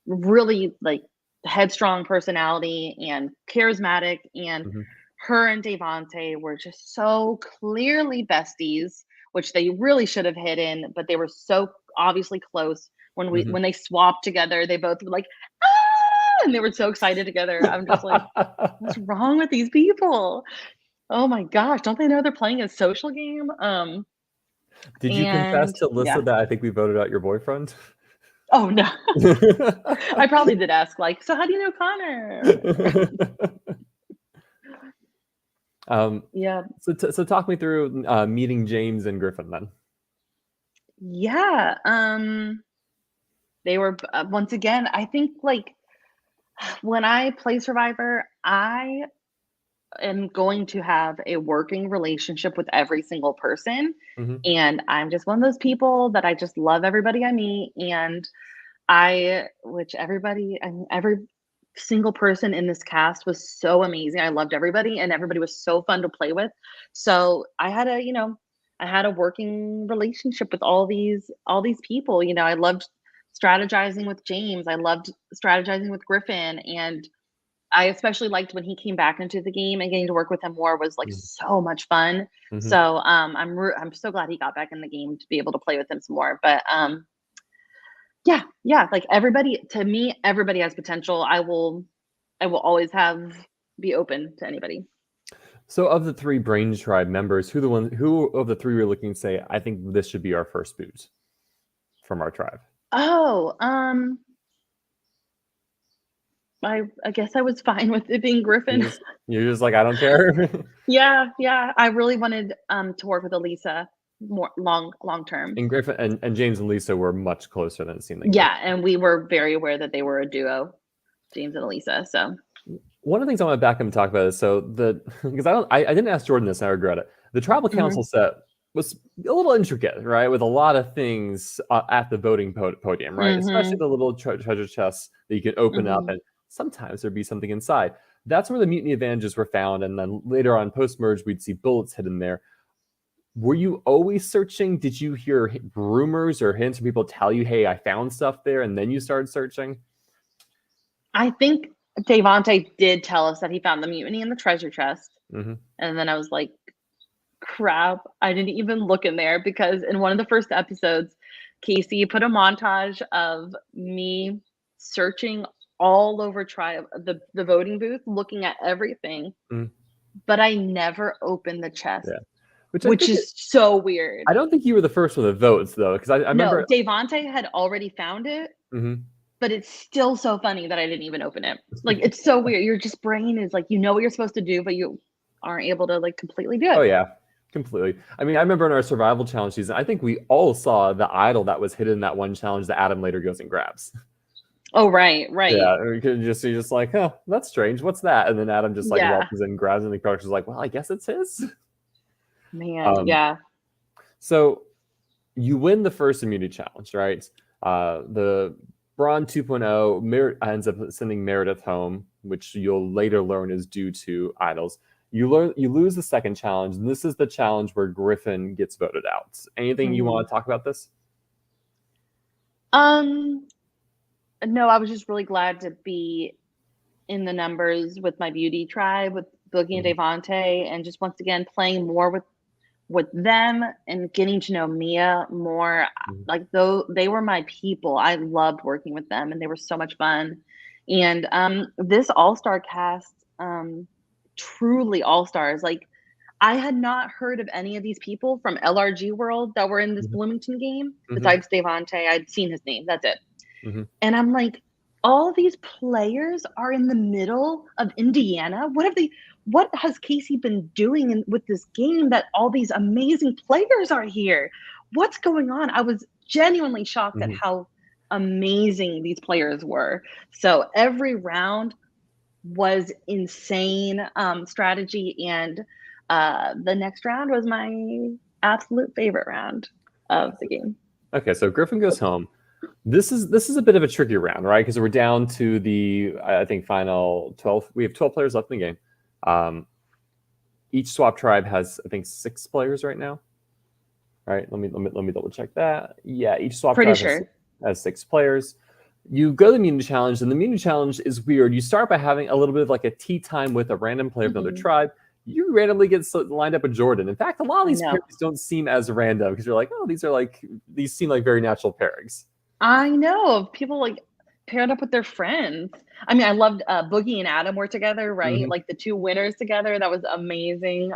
really, like, headstrong personality and charismatic, and Hmm. her and Devontae were just so clearly besties, which they really should have hidden, but they were so obviously close. Hmm. When they swapped together, they both were like, "Ah!" And they were so excited together. I'm just like, "What's wrong with these people? Oh my gosh, don't they know they're playing a social game?" Did you confess And to yeah. Alyssa that I think we voted out your boyfriend? Oh, no. I probably did ask, like, "So how do you know Connor?" um, Yeah. so talk me through meeting James and Griffin then. Yeah, they were once again, I think, like, when I play Survivor, I am going to have a working relationship with every single person, Hmm. and I'm just one of those people that I just love everybody I meet, and which everybody and every single person in this cast was so amazing. I loved everybody and everybody was so fun to play with. So I had a working relationship with all these people. I loved strategizing with James. I loved strategizing with Griffin, and I especially liked when he came back into the game, and getting to work with him more was like so much fun. Hmm. So I'm so glad he got back in the game to be able to play with him some more. But yeah, yeah, like everybody to me, everybody has potential. I will always have be open to anybody. So of the 3 Brain Tribe members, who of the 3 we're looking to say, I think this should be our first boot from our tribe? Oh, I guess I was fine with it being Griffin. You're just like, I don't care. Yeah, yeah. I really wanted to work with Elisa more long term. And Griffin and James and Lisa were much closer than it seemed like. Yeah, and we were very aware that they were a duo, James and Elisa. So one of the things I want to back up and talk about is because I didn't ask Jordan this and I regret it. The tribal council set was a little intricate, right? With a lot of things at the voting podium, right? Especially the little treasure chests that you can open up, and sometimes there'd be something inside. That's where the mutiny advantages were found, and then later on post-merge, we'd see bullets hidden there. Were you always searching? Did you hear rumors or hints from people tell you, hey, I found stuff there, and then you started searching? I think Devontae did tell us that he found the mutiny in the treasure chest. And then I was like, crap, I didn't even look in there, because in one of the first episodes, Casey put a montage of me searching all over the voting booth, looking at everything, but I never opened the chest. Yeah. Which is so weird. I don't think you were the first one that votes, though, because I remember Devontae had already found it, but it's still so funny that I didn't even open it. Like, it's so weird. Your just brain is like, you know what you're supposed to do, but you aren't able to like completely do it. Oh yeah, completely. I mean, I remember in our survival challenge season, I think we all saw the idol that was hidden in that one challenge that Adam later goes and grabs. Oh, right. Yeah, or you could just like, oh, that's strange. What's that? And then Adam just like walks in and grabs it, and the character's like, well, I guess it's his. Man, yeah. So you win the first immunity challenge, right? The Braun 2.0 ends up sending Meredith home, which you'll later learn is due to idols. You lose the second challenge, and this is the challenge where Griffin gets voted out. Anything you want to talk about this? No, I was just really glad to be in the numbers with my beauty tribe, with Boogie and Devontae, and just once again playing more with them and getting to know Mia more. Like, though they were my people, I loved working with them, and they were so much fun. And this all-star cast, truly all-stars. Like, I had not heard of any of these people from LRG World that were in this Bloomington game, besides Devontae. I'd seen his name, that's it. And I'm like, all these players are in the middle of Indiana. What has Casey been doing with this game that all these amazing players are here? What's going on? I was genuinely shocked at how amazing these players were. So every round was insane strategy, and the next round was my absolute favorite round of the game. Okay, so Griffin goes home. This is a bit of a tricky round, right? Because we're down to the, I think, final 12. We have 12 players left in the game. Each swap tribe has, I think, 6 players right now. All right, let me double check that. Yeah, each swap tribe has 6 players. You go to the immunity challenge, and the immunity challenge is weird. You start by having a little bit of like a tea time with a random player of another tribe. You randomly get lined up with Jordan. In fact, a lot of these pairings don't seem as random, because you're like, oh, these seem like very natural pairings. I know, people like paired up with their friends. I mean, I loved Boogie and Adam were together, right? Like the 2 winners together. That was amazing.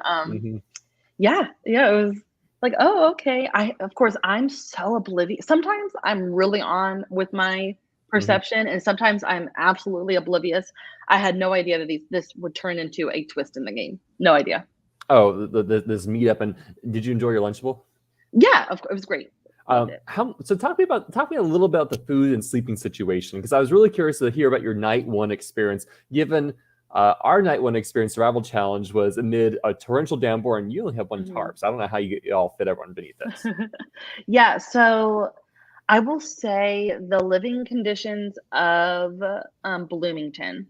Yeah, it was like, oh, okay. Of course, I'm so oblivious. Sometimes I'm really on with my perception, and sometimes I'm absolutely oblivious. I had no idea that this would turn into a twist in the game. No idea. Oh, this meetup. And did you enjoy your Lunchable? Yeah, it was great. So talk to me a little about the food and sleeping situation, because I was really curious to hear about your night 1 experience, given our night 1 experience survival challenge was amid a torrential downpour, and you only have 1 tarp. So I don't know how you all fit everyone beneath it. Yeah, so I will say the living conditions of Bloomington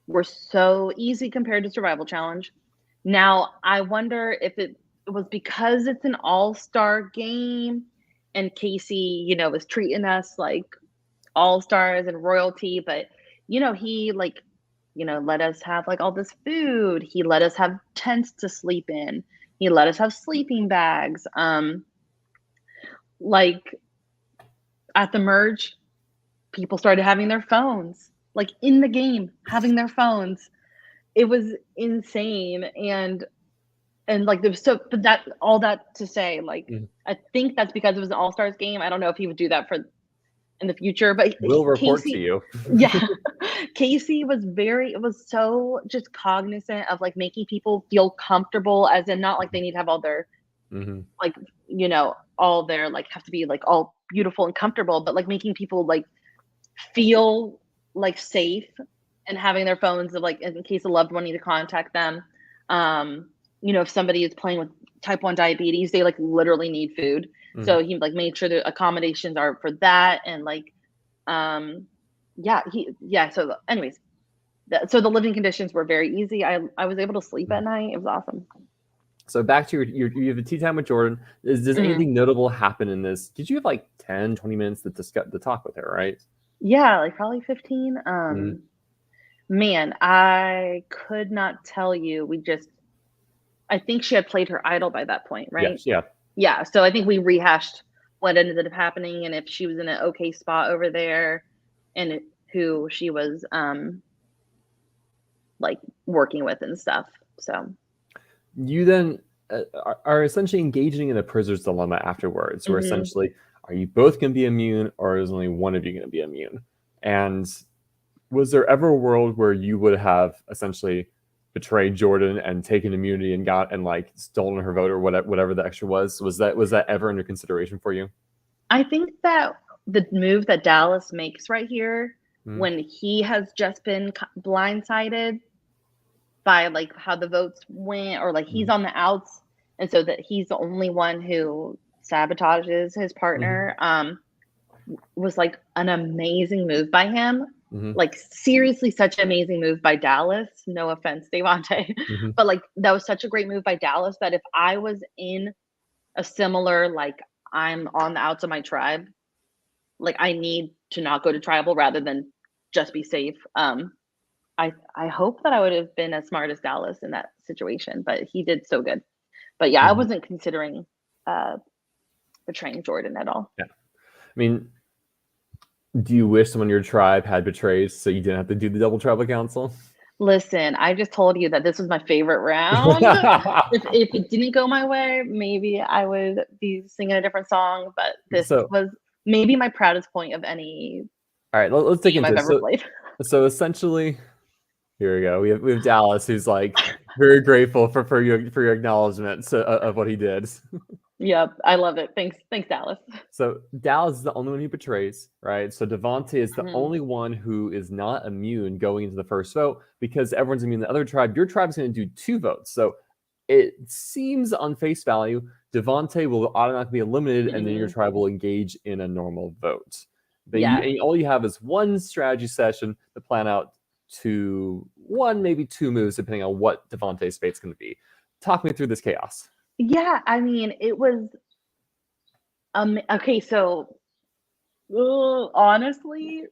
were so easy compared to survival challenge. Now, I wonder if it was because it's an all-star game, and Casey, was treating us like all-stars and royalty, but he let us have like all this food. He let us have tents to sleep in. He let us have sleeping bags. Like at the merge, people started having their phones, like in the game, having their phones. it was insane, and like there's so, but that all that to say, like Mhm. I think that's because it was an All Stars game. I don't know if he would do that for in the future, but We'll report to Casey, you. yeah, Casey was very, it was so just cognizant of like making people feel comfortable, as in not like they need to have all their Mhm. like, all their like have to be like all beautiful and comfortable, but like making people like feel like safe and having their phones of like in case a loved one need to contact them. If somebody is playing with type 1 diabetes, they like literally need food. Mhm. So he like made sure the accommodations are for that and like so anyways, so the living conditions were very easy. I was able to sleep Mhm. at night. It was awesome. So back to you have a tea time with Jordan. Does Mhm. anything notable happen in this? Did you have like 10, 20 minutes to discuss to talk with her, right? Yeah, like probably 15. Mhm. Man, I could not tell you. I think she had played her idol by that point, right? Yes, yeah. Yeah, so I think we rehashed what ended up happening and if she was in an okay spot over there and who she was like working with and stuff. So, You then are essentially engaging in a prisoner's dilemma afterwards, where mhm. essentially, are you both going to be immune, or is only one of you going to be immune? And was there ever a world where you would have essentially betrayed Jordan and taken immunity and got and like stolen her vote or whatever the extra was? Was that ever under consideration for you? I think that the move that Dallas makes right here Mm-hmm. when he has just been blindsided by like how the votes went or like he's on the outs and so that he's the only one who sabotages his Mm-hmm. partner was like an amazing move by him. Mm-hmm. Like seriously, such an amazing move by Dallas. No offense, Devontae, Mm-hmm. but like that was such a great move by Dallas that if I was in a similar like I'm on the outs of my tribe, like I need to not go to tribal rather than just be safe. I hope that I would have been as smart as Dallas in that situation, but he did so good. But yeah, I Mm-hmm. wasn't considering uh betraying Jordan at all. Yeah. I mean, do you wish someone in your tribe had betrayed so you didn't have to do the double tribal council? Listen, I just told you that this was my favorite round. If it didn't go my way, maybe I would be singing a different song, but this So, was maybe my proudest point of any all right, let's dig game into I've it. ever So, played. so essentially, here we go. We have Dallas, who's like very grateful for your acknowledgement of what he did. Yep, I love it. Thanks, Dallas. So Dallas is the only one who betrays, right? So Devontae is the Mhm. only one who is not immune going into the first vote because everyone's immune. The other tribe, your tribe is going to do 2 votes. So it seems on face value, Devontae will automatically be eliminated, and then your Mhm. tribe will engage in a normal vote. Yeah. And all you have is one strategy session to plan out one, maybe 2 moves, depending on what Devontae's fate's going to be. Talk me through this chaos. Yeah, I mean, it was okay, so honestly,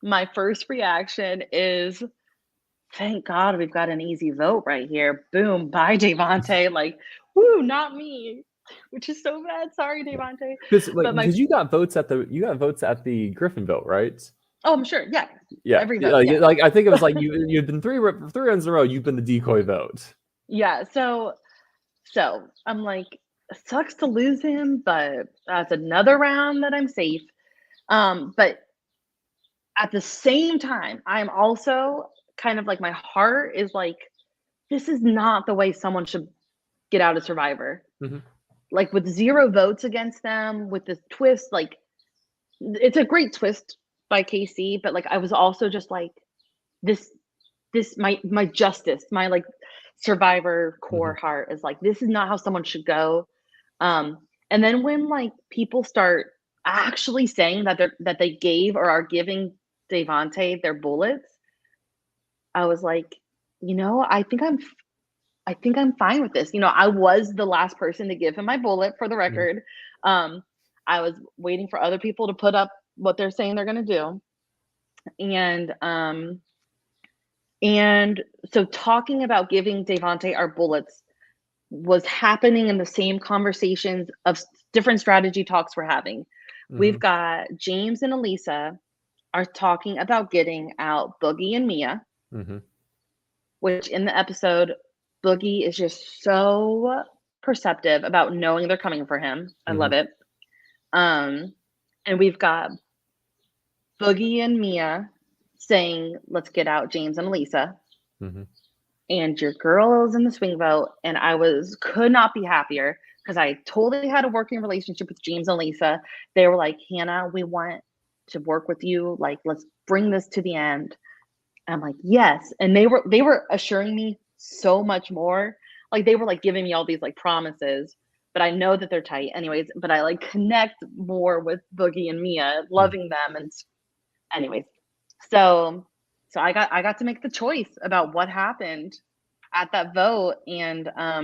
my first reaction is thank God we've got an easy vote right here. Boom, bye Devontae. Like, woo, not me. Which is so bad. Sorry, Devontae. Because But my you got votes at the Griffin vote, right? oh, I'm sure. Yeah. Yeah, Every vote. like Yeah. like I think it was like you've been three runs in a row. You've been the decoy vote. Yeah. So I'm like, sucks to lose him, but that's another round that I'm safe. But at the same time, I'm also kind of like my heart is like, this is not the way someone should get out of Survivor. Mhm. Like with 0 votes against them, with this twist, like it's a great twist by KC, but like I was also just like this my justice, my like Survivor core Mhm. heart is like this is not how someone should go. And then when like people start actually saying that they gave or are giving Devontae their bullets, I was like, I think I'm fine with this. I was the last person to give him my bullet for the Mhm. record. Um, I was waiting for other people to put up what they're saying they're going to do. And and so talking about giving Devontae our bullets was happening in the same conversations of different strategy talks we're having. We've Mhm. got James and Elisa are talking about getting out Boogie and Mia. Mhm. which in the episode, Boogie is just so perceptive about knowing they're coming for him. I love it. And we've got Boogie and Mia saying, let's get out James and Elisa. And your girl is in the swing vote, and could not be happier because I totally had a working relationship with James and Lisa. They were like, Hannah, we want to work with you. Like, let's bring this to the end. I'm like, yes. And they were assuring me so much more. Like, they were like giving me all these like promises, but I know that they're tight anyways, but I like connect more with Boogie and Mia, loving them. And anyways, so I got to make the choice about what happened at that vote. And at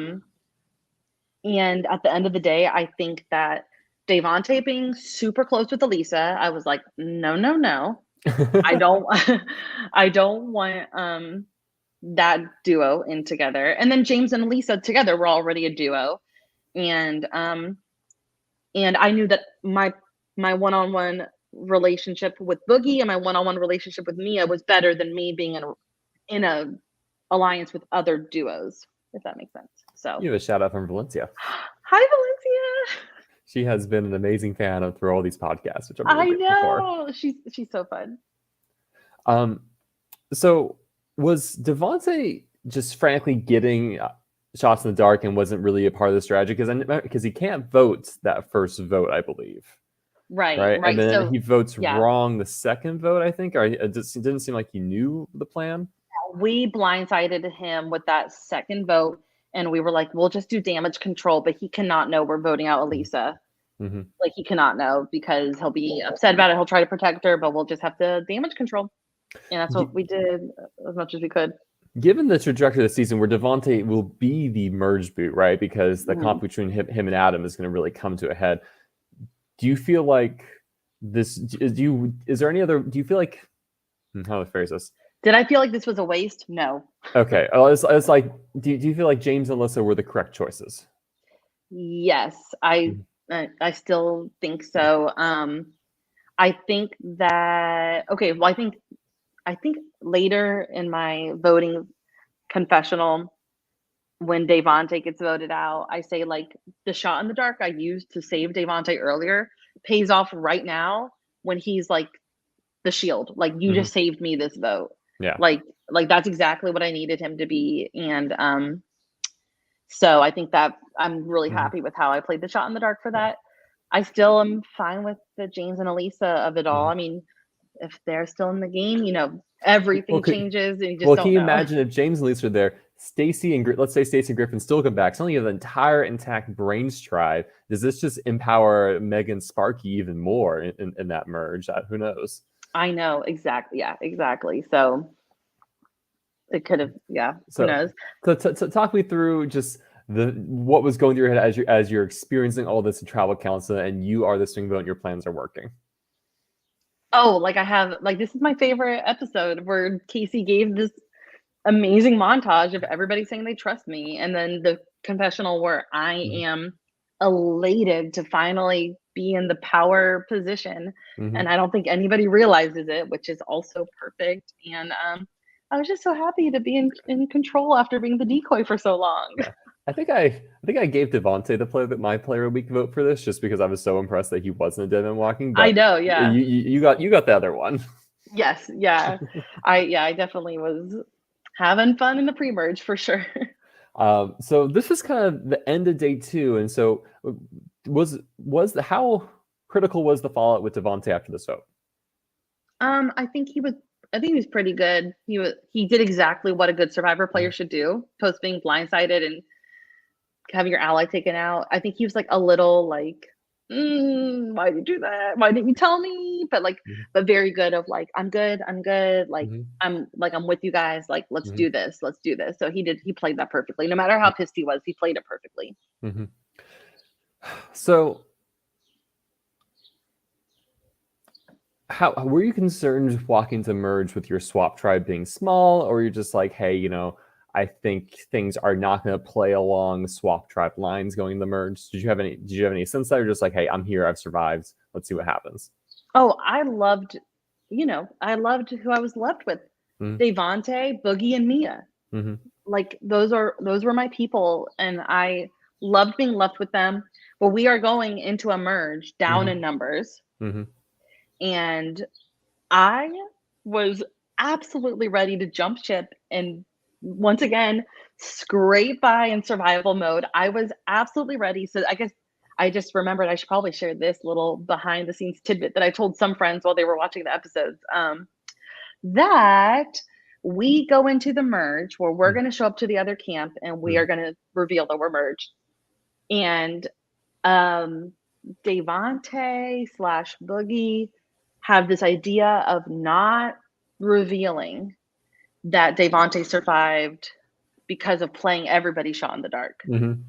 the end of the day, I think that Devontae being super close with Elisa, I was like, no. I don't want that duo in together. And then James and Elisa together were already a duo. And I knew that my one-on-one relationship with Boogie and my one-on-one relationship with Mia was better than me being in a alliance with other duos, if that makes sense. So you have a shout out from Valencia. Hi, Valencia. She has been an amazing fan of through all these podcasts, which I'm really grateful for. She's so fun. So was Devontae just frankly getting shots in the dark and wasn't really a part of the strategy? Because he can't vote that first vote, I believe. Right. And then he votes wrong the second vote, I think. Or it didn't seem like he knew the plan. We blindsided him with that second vote, and we were like, we'll just do damage control, but he cannot know we're voting out Elisa. Like, he cannot know because he'll be upset about it. He'll try to protect her, but we'll just have to damage control. And that's what we did as much as we could. Given the trajectory of the season where Devontae will be the merge boot, right? Because the comp between him and Adam is going to really come to a head. Do you feel like this? Do you feel like, how do I phrase this? Did I feel like this was a waste? No. Okay. It's like, do you feel like James and Alyssa were the correct choices? Yes, I still think so. I think that, okay, well, I think later in my voting confessional, when Devontae gets voted out, I say like the shot in the dark I used to save Devontae earlier pays off right now when he's like the shield. Like, you just saved me this vote. Yeah. Like that's exactly what I needed him to be. And so I think that I'm really happy with how I played the shot in the dark for that. I still am fine with the James and Elisa of it all. I mean, if they're still in the game, everything changes, and you just don't know. Can you imagine if James and Lisa are there, let's say Stacey and Griffin still come back, suddenly you have the entire intact Brains tribe. Does this just empower Megan and Sparky even more in that merge? Who knows? I know, exactly. Yeah, exactly. So it could have, who knows? So talk me through just what was going through your head as you're experiencing all this in tribal council and you are the swing vote and your plans are working. Oh, this is my favorite episode where Casey gave this amazing montage of everybody saying they trust me. And then the confessional where I am elated to finally be in the power position. And I don't think anybody realizes it, which is also perfect. And I was just so happy to be in control after being the decoy for so long. Yeah. I think I gave Devontae my player of the week vote for this just because I was so impressed that he wasn't a Devin walking. But I know, yeah. You got the other one. Yes, yeah. I definitely was having fun in the pre-merge for sure. So this is kind of the end of day 2, and so how critical was the fallout with Devontae after this vote? I think he was pretty good. He did exactly what a good Survivor player should do, post being blindsided and having your ally taken out. I think he was like a little like, why did you do that? Why didn't you tell me? But but very good of like, I'm good. Like, I'm with you guys. Like, let's do this. So he played that perfectly. No matter how pissed he was, he played it perfectly. So how were you concerned walking to merge with your swap tribe being small, or you're just like, hey, I think things are not going to play along swap tribe lines going to the merge? Did you have any sense that, or just like, hey, I'm here, I've survived, let's see what happens? Oh, I loved who I was left with. Devontae, Boogie, and Mia. Mm-hmm. Like those were my people, and I loved being left with them. But we are going into a merge down Mm-hmm. in numbers, Mm-hmm. and I was absolutely ready to jump ship and once again scrape by in survival mode. I was absolutely ready. So I guess I just remembered I should probably share this little behind the scenes tidbit that I told some friends while they were watching the episodes. That we go into the merge where we're going to show up to the other camp and we Mm-hmm. are going to reveal that we're merged. And um, Devante slash Boogie have this idea of not revealing that Devante survived because of playing everybody shot in the dark. Mm-hmm.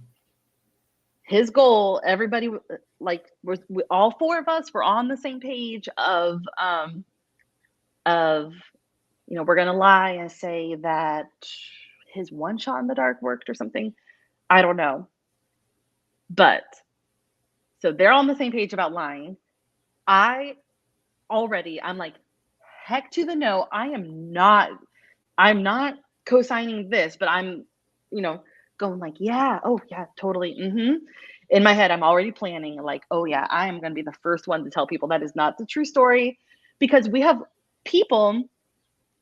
His goal, everybody, like, all four of us were on the same page of we're gonna lie and say that his one shot in the dark worked or something. I don't know, but so they're on the same page about lying. I'm like, heck to the no. I'm not co-signing this, but I'm, going like, yeah, oh yeah, totally. In my head, I'm already planning like, oh yeah, I am going to be the first one to tell people that is not the true story, because we have people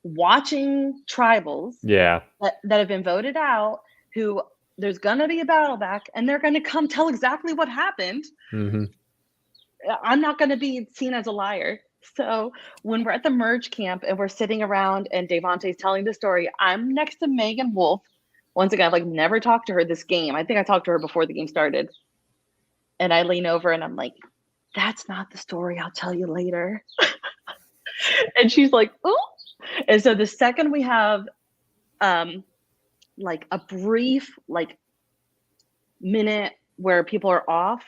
watching tribals Yeah. that have been voted out, who there's going to be a battle back and they're going to come tell exactly what happened. Mm-hmm. I'm not going to be seen as a liar. So when we're at the merge camp and we're sitting around and Devante's telling the story, I'm next to Megan Wolf. Once again, I've like never talked to her this game. I think I talked to her before the game started. And I lean over and I'm like, that's not the story. I'll tell you later. And she's like, oh. And so the second we have like a brief like minute where people are off,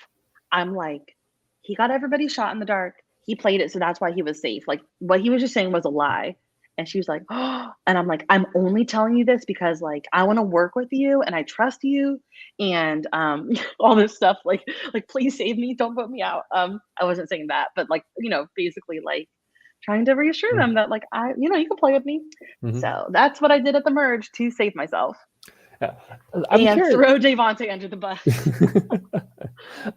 I'm like, he got everybody shot in the dark. He played it, so that's why he was safe. Like what he was just saying was a lie. And she was like, oh, and I'm like, I'm only telling you this because like I want to work with you and I trust you and all this stuff. Like please save me, don't vote me out. I wasn't saying that, but like, basically like trying to reassure them that like you can play with me. Mm-hmm. So that's what I did at the merge to save myself. Yeah. I'm And curious. throw Devante under the bus.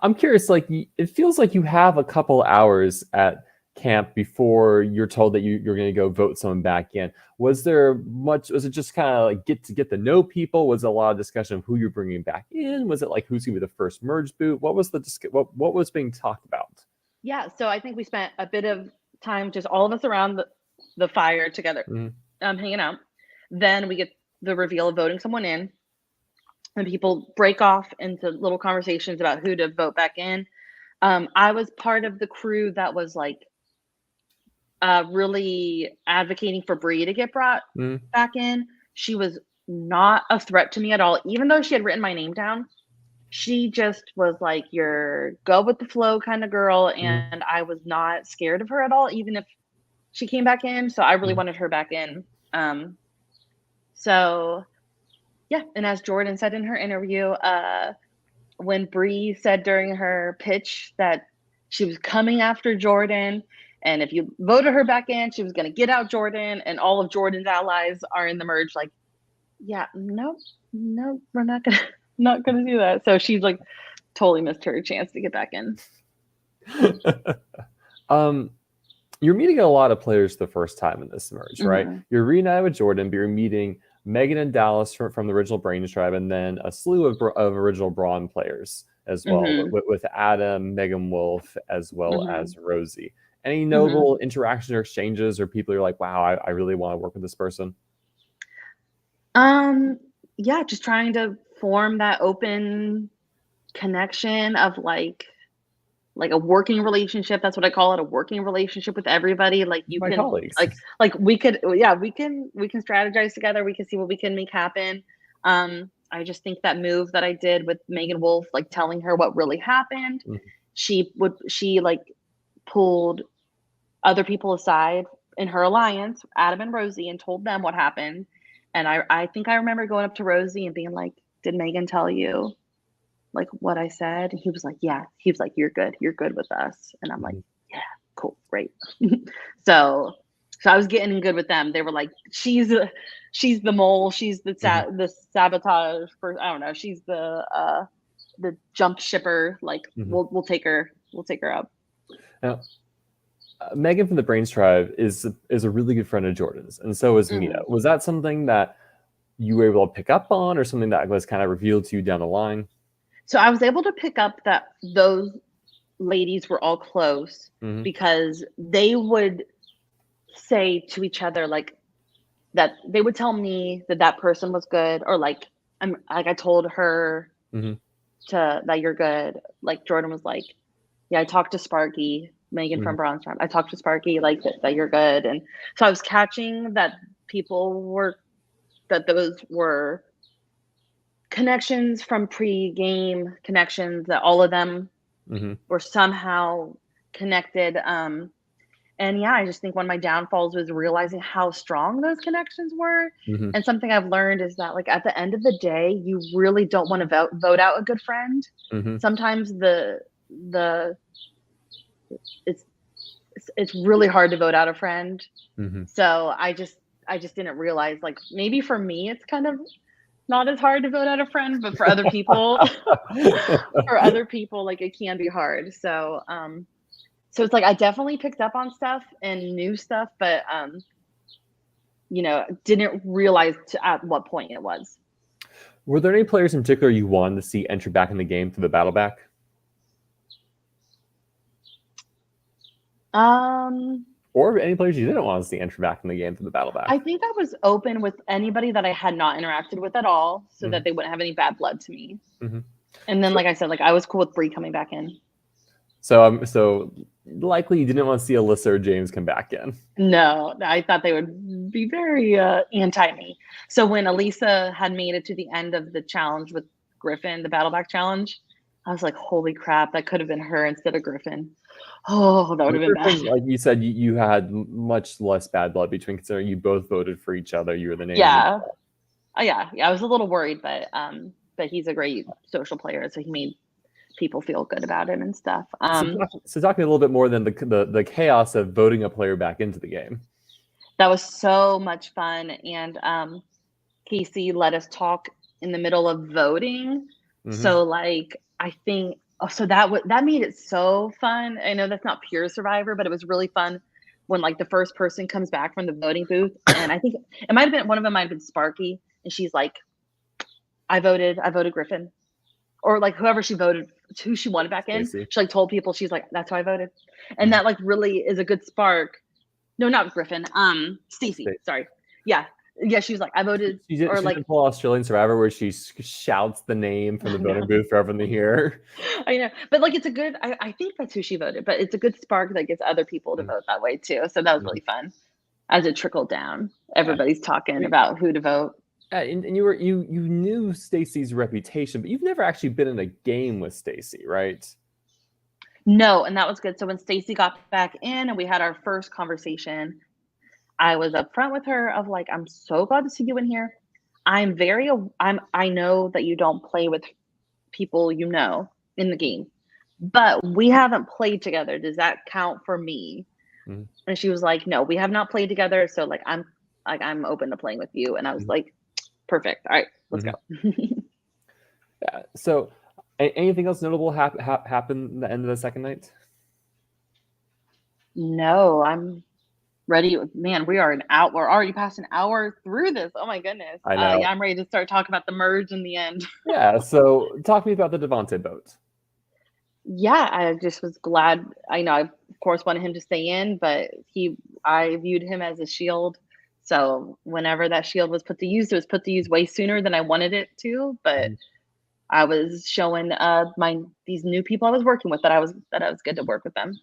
I'm curious, like, it feels like you have a couple hours at camp before you're told that you're going to go vote someone back in. Was it just kind of like get to know people? Was it a lot of discussion of who you're bringing back in? Was it like who's going to be the first merge boot? What was what was being talked about? Yeah, so I think we spent a bit of time, just all of us around the fire together, hanging out. Then we get the reveal of voting someone in, and people break off into little conversations about who to vote back in. I was part of the crew that was like really advocating for Bree to get brought back in. She was not a threat to me at all, even though she had written my name down. She just was like your go with the flow kind of girl, and I was not scared of her at all, even if she came back in. So I really wanted her back in. So yeah, and as Jordan said in her interview, when Bree said during her pitch that she was coming after Jordan, and if you voted her back in, she was going to get out Jordan, and all of Jordan's allies are in the merge. Like, yeah, no, we're not gonna do that. So she's like totally missed her chance to get back in. You're meeting a lot of players the first time in this merge, right? You're reunited with Jordan, but you're meeting Megan and Dallas from the original Brains tribe, and then a slew of original Brawn players as well, with Adam, Megan Wolf, as well as Rosie. Any notable interactions or exchanges, or people you're like, wow, I really want to work with this person? Yeah, just trying to form that open connection of like a working relationship. That's what I call it, a working relationship with everybody. Like you can colleagues. like we could, yeah, we can strategize together. We can see what we can make happen. I just think that move that I did with Megan Wolf, like telling her what really happened, she like pulled other people aside in her alliance, Adam and Rosie, and told them what happened. And I think I remember going up to Rosie and being like, did Megan tell you like what I said? And he was like, yeah. He was like, you're good with us. And I'm like, yeah, cool, great. So So I was getting good with them. They were like, she's the mole, she's the the sabotage for, I don't know, she's the jump shipper. Like we'll take her up. Now, Megan from the Brains Tribe is a really good friend of Jordan's, and so is Mia. Was that something that you were able to pick up on, or something that was kind of revealed to you down the line? So I was able to pick up that those ladies were all close because they would say to each other, like, that they would tell me that person was good, or like I told her that you're good. Like Jordan was like, yeah, I talked to Sparky, Megan from Bronze Tribe. I talked to Sparky, like that you're good. And so I was catching that those were connections from pre-game connections, that all of them were somehow connected. And yeah, I just think one of my downfalls was realizing how strong those connections were. And something I've learned is that, like, at the end of the day, you really don't want to vote out a good friend. Sometimes it's really hard to vote out a friend. So I just didn't realize, like, maybe for me it's kind of not as hard to vote out a friend, but for other people, like, it can be hard. So so it's like I definitely picked up on stuff and knew stuff, but didn't realize at what point it was. Were there any players in particular you wanted to see enter back in the game for the battle back? Or any players you didn't want to see enter back in the game for the battle back? I think I was open with anybody that I had not interacted with at all, so that they wouldn't have any bad blood to me. And then, like I said, like, I was cool with Bree coming back in. So likely you didn't want to see Alyssa or James come back in. No, I thought they would be very anti me. So when Elisa had made it to the end of the challenge with Griffin, the battle back challenge, I was like, holy crap, that could have been her instead of Griffin. Oh, that would have been bad. Like you said, you had much less bad blood between, considering you both voted for each other. You were the name. Yeah. Yeah. I was a little worried, but he's a great social player, so he made people feel good about him and stuff. So talk to me a little bit more than the chaos of voting a player back into the game. That was so much fun, and Casey let us talk in the middle of voting. So, like, I think so that made it so fun. I know that's not pure Survivor, but it was really fun when, like, the first person comes back from the voting booth, and I think it might have been one of them, might have been Sparky, and she's like, I voted Griffin, or like who she wanted back in. Stacey. She, like, told people, she's like, that's who I voted. And that, like, really is a good spark. No, not Griffin. Stacey. Sorry. Yeah. She was like, I voted. She did pull Australian Survivor where she shouts the name from the voting booth for everyone to hear. I know, but, like, it's a good. I think that's who she voted, but it's a good spark that gets other people to vote that way too. So that was really fun. As it trickled down, everybody's talking about who to vote. And you knew Stacey's reputation, but you've never actually been in a game with Stacey, right? No, and that was good. So when Stacey got back in and we had our first conversation, I was upfront with her of, like, I'm so glad to see you in here. I know that you don't play with people in the game, but we haven't played together. Does that count for me? And she was like, no, we have not played together. So, like, I'm open to playing with you. And I was like, perfect. All right, let's go. Yeah. So anything else notable happened at the end of the second night? No, I'm ready. Man, we're already past an hour through this. Oh my goodness. I know. Yeah, I'm ready to start talking about the merge in the end. Yeah. So talk to me about the Devontae vote. Yeah, I just was glad. I know I, of course, wanted him to stay in, but I viewed him as a shield. So whenever that shield was put to use, it was put to use way sooner than I wanted it to. But I was showing these new people I was working with that I was good to work with them.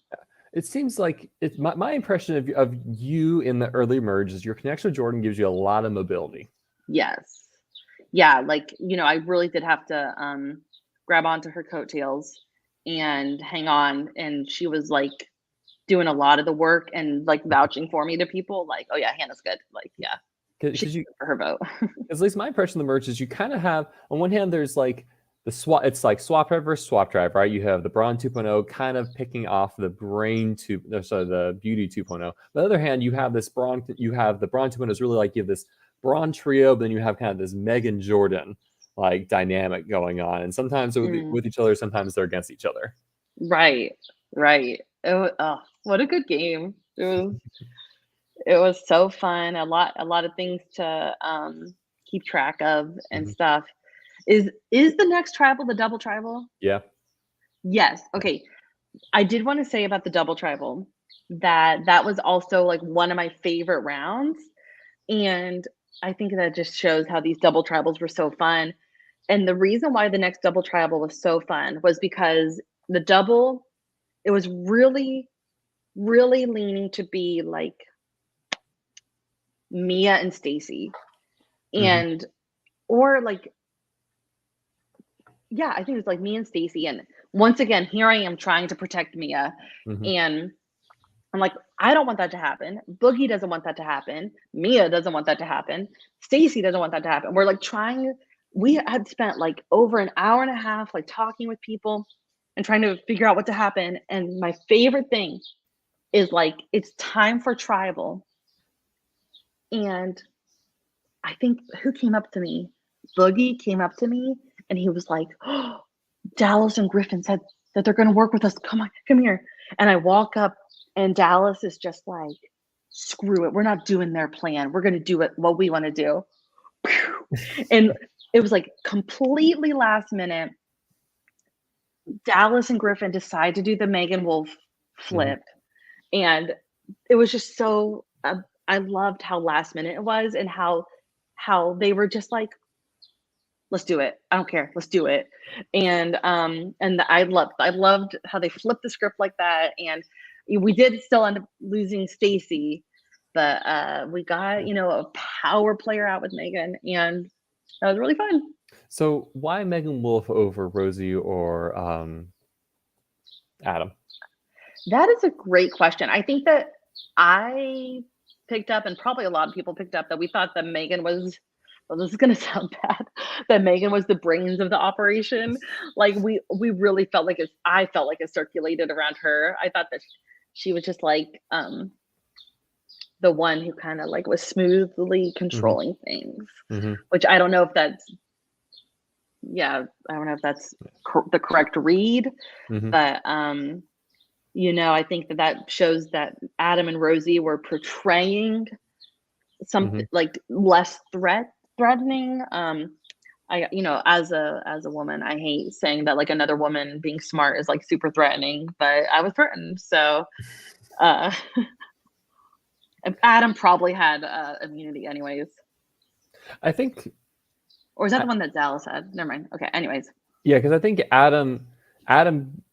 It seems like it's my impression of you in the early merge is your connection with Jordan gives you a lot of mobility. Yes. Yeah, like, I really did have to grab onto her coattails and hang on, and she was, like, doing a lot of the work and, like, vouching for me to people, like, oh yeah, Hannah's good, like, yeah, she's good for her vote. At least my impression of the merge is you kind of have, on one hand, there's, like, the swap, it's like swap drive versus swap drive, right? You have the Brawn 2.0 kind of picking off the Brain 2, sorry, the Beauty 2.0. On the other hand, you have this Brawn, you have the Brawn 2.0 is really like you have this Brawn trio, but then you have kind of this Megan Jordan like dynamic going on, and sometimes with each other, sometimes they're against each other. Right, right. Oh, what a good game. It was so fun. A lot of things to keep track of and Mhm. stuff. Is the next tribal the double tribal? Yeah. Yes. Okay. I did want to say about the double tribal that was also like one of my favorite rounds, and I think that just shows how these double tribals were so fun. And the reason why the next double tribal was so fun was because the double, it was really, really leaning to be like Mia and Stacy. Mhm. And or like, yeah, I think it's like me and Stacy. And once again, here I am trying to protect Mia. Mhm. And I'm like, I don't want that to happen. Boogie doesn't want that to happen. Mia doesn't want that to happen. Stacy doesn't want that to happen. We're like trying, we had spent like over an hour and a half like talking with people and trying to figure out what to happen. And my favorite thing is like it's time for tribal. And I think who came up to me? Boogie came up to me and he was like, oh, Dallas and Griffin said that they're going to work with us. Come on, come here. And I walk up and Dallas is just like, screw it. We're not doing their plan. We're going to do it what we want to do. And it was like completely last minute. Dallas and Griffin decide to do the Megan Wolf Mhm. flip. And it was just so, I loved how last minute it was and how they were just like, let's do it. I don't care. Let's do it. And I loved how they flipped the script like that. And we did still end up losing Stacy, but we got, a power player out with Megan, and that was really fun. So why Megan Wolf over Rosie or Adam? That is a great question. I think that I picked up, and probably a lot of people picked up, that we thought that Megan was, well, this is gonna sound bad, that Megan was the brains of the operation. Like we really felt like I felt like it circulated around her. I thought that she was just like the one who kind of like was smoothly Mhm. controlling things, Mhm. which I don't know if that's, yeah, I don't know if that's the correct read, Mhm. but I think that shows that Adam and Rosie were portraying something Mhm. like less threatening. As a woman, I hate saying that like another woman being smart is like super threatening, but I was threatened. So uh Adam probably had immunity anyways. I think Or is that I, the one that Dallas had? Never mind. Okay, anyways. yeah, because I think Adam. I don't.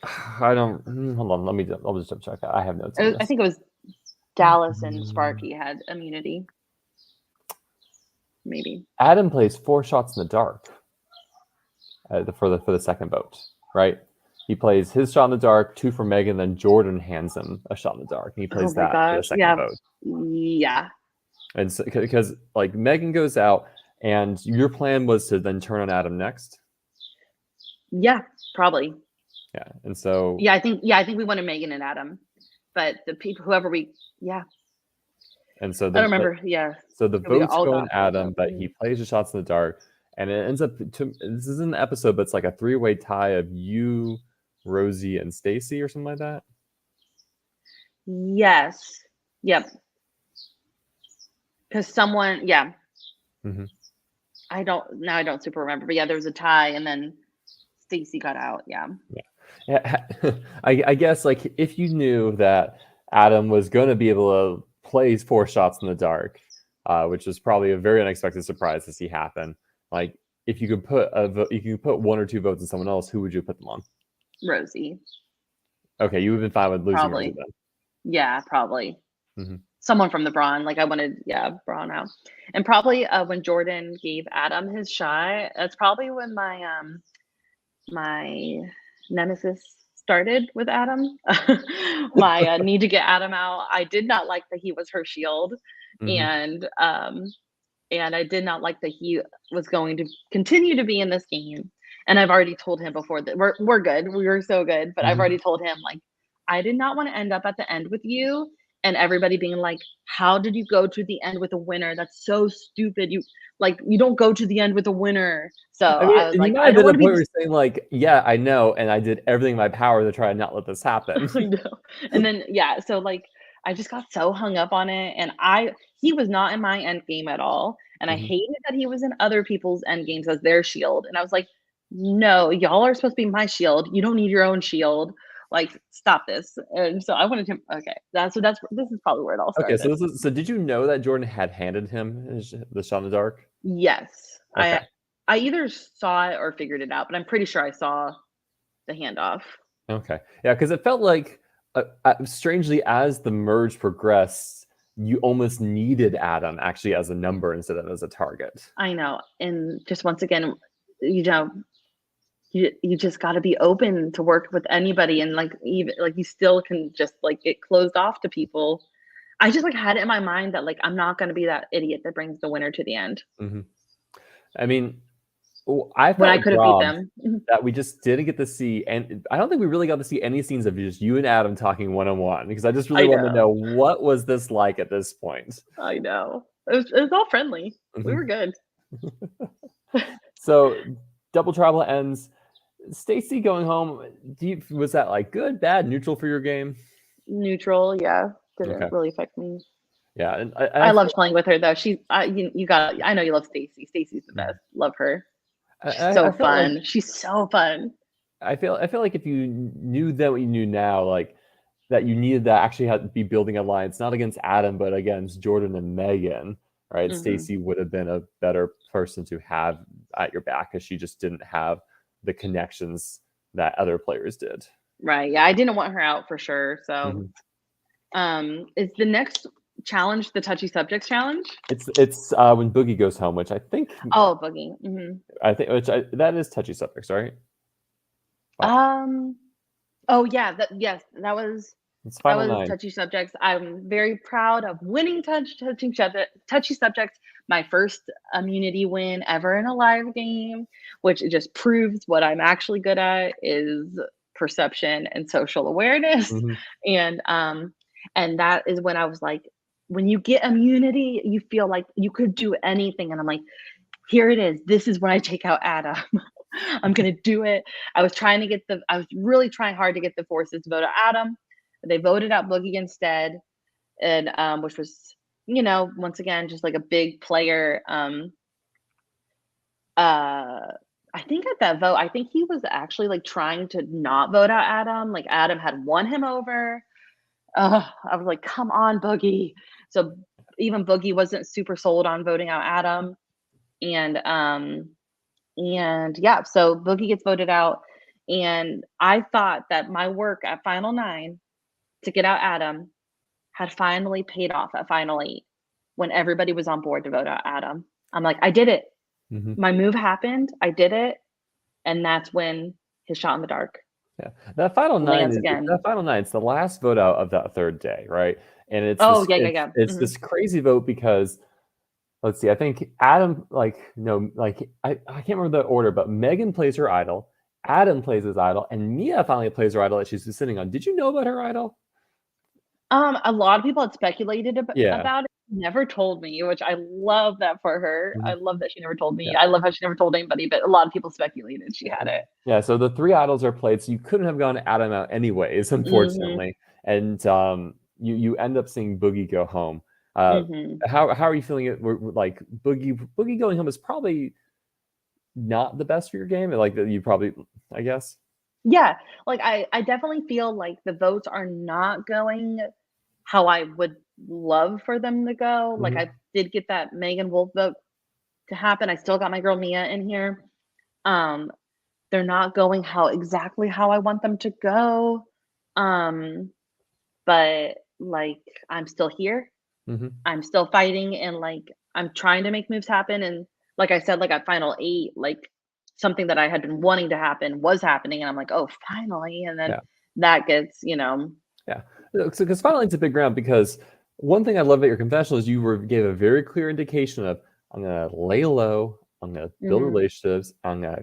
Hold on. I'll just check. I have notes on I this. think it was Dallas and Sparky had immunity, maybe. Adam plays 4 shots in the dark for the second vote, right? He plays his shot in the dark, 2 for Megan, then Jordan hands him a shot in the dark, and he Oh plays my that for the gosh. second Yeah. vote. Yeah. And so, because like Megan goes out, and your plan was to then turn on Adam next. Yeah, probably. Yeah, and so I think we wanted Megan and Adam. But the people, whoever yeah, and so I don't the remember. Yeah, so the we votes all go on got pulled Adam, up. but he plays the shots in the dark, and it ends up this isn't an episode, but it's like a 3-way tie of you, Rosie, and Stacy or something like that. Yes. Yep. Because someone, yeah, Mm-hmm. I don't super remember, but yeah, there was a tie, and then Stacy got out. Yeah. Yeah, I guess like if you knew that Adam was going to be able to play 4 shots in the dark, which was probably a very unexpected surprise to see happen. Like if you could put you can put 1 or 2 votes in someone else, who would you put them on? Rosie, Okay, you would have been fine with losing Rosie probably. Yeah, probably. then. Someone from the Braun. Like I wanted, yeah, Braun out. And probably when Jordan gave Adam his shot, that's probably when my nemesis started with Adam. My need to get Adam out. I did not like that he was her shield, Hmm. and I did not like that he was going to continue to be in this game. And I've already told him before that we're good. We were so good, but I've Mhm. already told him, like, I did not want to end up at the end with you and everybody being like, "How did you go to the end with a winner? That's so stupid. You don't go to the end with a winner." So I mean, I was and you like, might I have don't been at want a to be point where this. you're saying like, "Yeah, I know, and I did everything in my power to try and not let this happen." I know. And then yeah, so like I just got so hung up on it, and he was not in my end game at all, and I Mhm. hated that he was in other people's end games as their shield, and I was like, "No, y'all are supposed to be my shield. You don't need your own shield. Like, stop this." And so I wanted him. Okay, that's this is probably where it all Okay, started. so did you know that Jordan had handed him the shot in the dark? Yes, Okay. I either saw it or figured it out, but I'm pretty sure I saw the handoff. Okay. Yeah, because it felt like, strangely, as the merge progressed, you almost needed Adam actually as a number instead of as a target. I know, and just once again, you know, you just gotta be open to work with anybody and, like, even like, you still can just, like, get closed off to people. I just, like, had it in my mind that, like, I'm not gonna be that idiot that brings the winner to the end Mhm. I mean, I when I felt could've beat robbed them. Mhm. that we just didn't get to see, and I don't think we really got to see any scenes of just you and Adam talking one on one because I just really I wanted to know know, what was this like at this point. I know. It was all friendly. We were Mhm. good. So double travel ends. Stacy going home. Was that like good, bad, neutral for your game? Neutral, yeah, Okay. didn't really affect me. Yeah, and I I feel loved playing with her, though. She's you got I know you love Stacy. Stacy's the mhm. best. Love her. She's I so felt like fun. She's so fun. I feel like if you knew then what you knew now, like that you needed to actually have to be building alliance, not against Adam, but against Jordan and Megan, right? Mhm. Stacy would have been a better person to have at your back because she just didn't have the connections that other players did. Right, yeah, I didn't want her out for sure, so, Mhm. is the next challenge the touchy subjects challenge? It's when Boogie goes home, which Oh, Boogie, mhm. that is touchy subjects, right? Wow, Um, oh, yeah, yes, it's that final was nine. touchy subjects. I'm very proud of winning touchy subjects, my first immunity win ever in a live game, which just proves what I'm actually good at is perception and social awareness. Mhm. And that is when I was like, when you get immunity, you feel like you could do anything. And I'm like, here it is. This is when I take out Adam. I'm gonna do it. I was really trying hard to get the forces to vote out Adam. They voted out Boogie instead, and which was, once again, just like a big player. Uh, I think at that vote, I think he was actually like trying to not vote out Adam. Like Adam had won him over. I was like, come on, Boogie. So even Boogie wasn't super sold on voting out Adam. And yeah, so Boogie gets voted out. And I thought that my work at Final Nine to get out Adam had finally paid off at Final Eight when everybody was on board to vote out Adam. I'm like, I did it. Mhm. My move happened. I did it. And that's when his shot in the dark Yeah. lands again. That final nine, it's the last vote out of that 3rd day, right? And Oh, yeah, yeah, yeah. it's Mhm. this crazy vote because let's see, I think Adam like no, like I can't remember the order, but Megan plays her idol, Adam plays his idol, and Mia finally plays her idol that she's been sitting on. Did you know about her idol? A lot of people had speculated Yeah. about it, never told me, which I love that for her. I Mhm. love that she never told Yeah. me. I love how she never told anybody, but a lot of people speculated she had it. Yeah, so the 3 idols are played, so you couldn't have gone Adam out anyways, Mhm, unfortunately, and, you end up seeing Boogie go home. Uh, mhm. how are you feeling it like, Boogie going home is probably not the best for your game, like, that you probably I guess? Yeah, like, I definitely feel like the votes are not going how I would love for them to go. Like, Mhm, I did get that Megan Wolf vote to happen. I still got my girl Mia in here. Um, they're not going exactly how I want them to go. Um, but, like, I'm still here. mhm. I'm still fighting and, like, I'm trying to make moves happen, and like I said, like, at Final 8, like, something that I had been wanting to happen was happening, and I'm like, "Oh, finally," and then Yeah, that gets, yeah. So, because Final Light's a big round because one thing I love about your confessional is gave a very clear indication of, "I'm gonna lay low, I'm gonna build Mhm, relationships, I'm gonna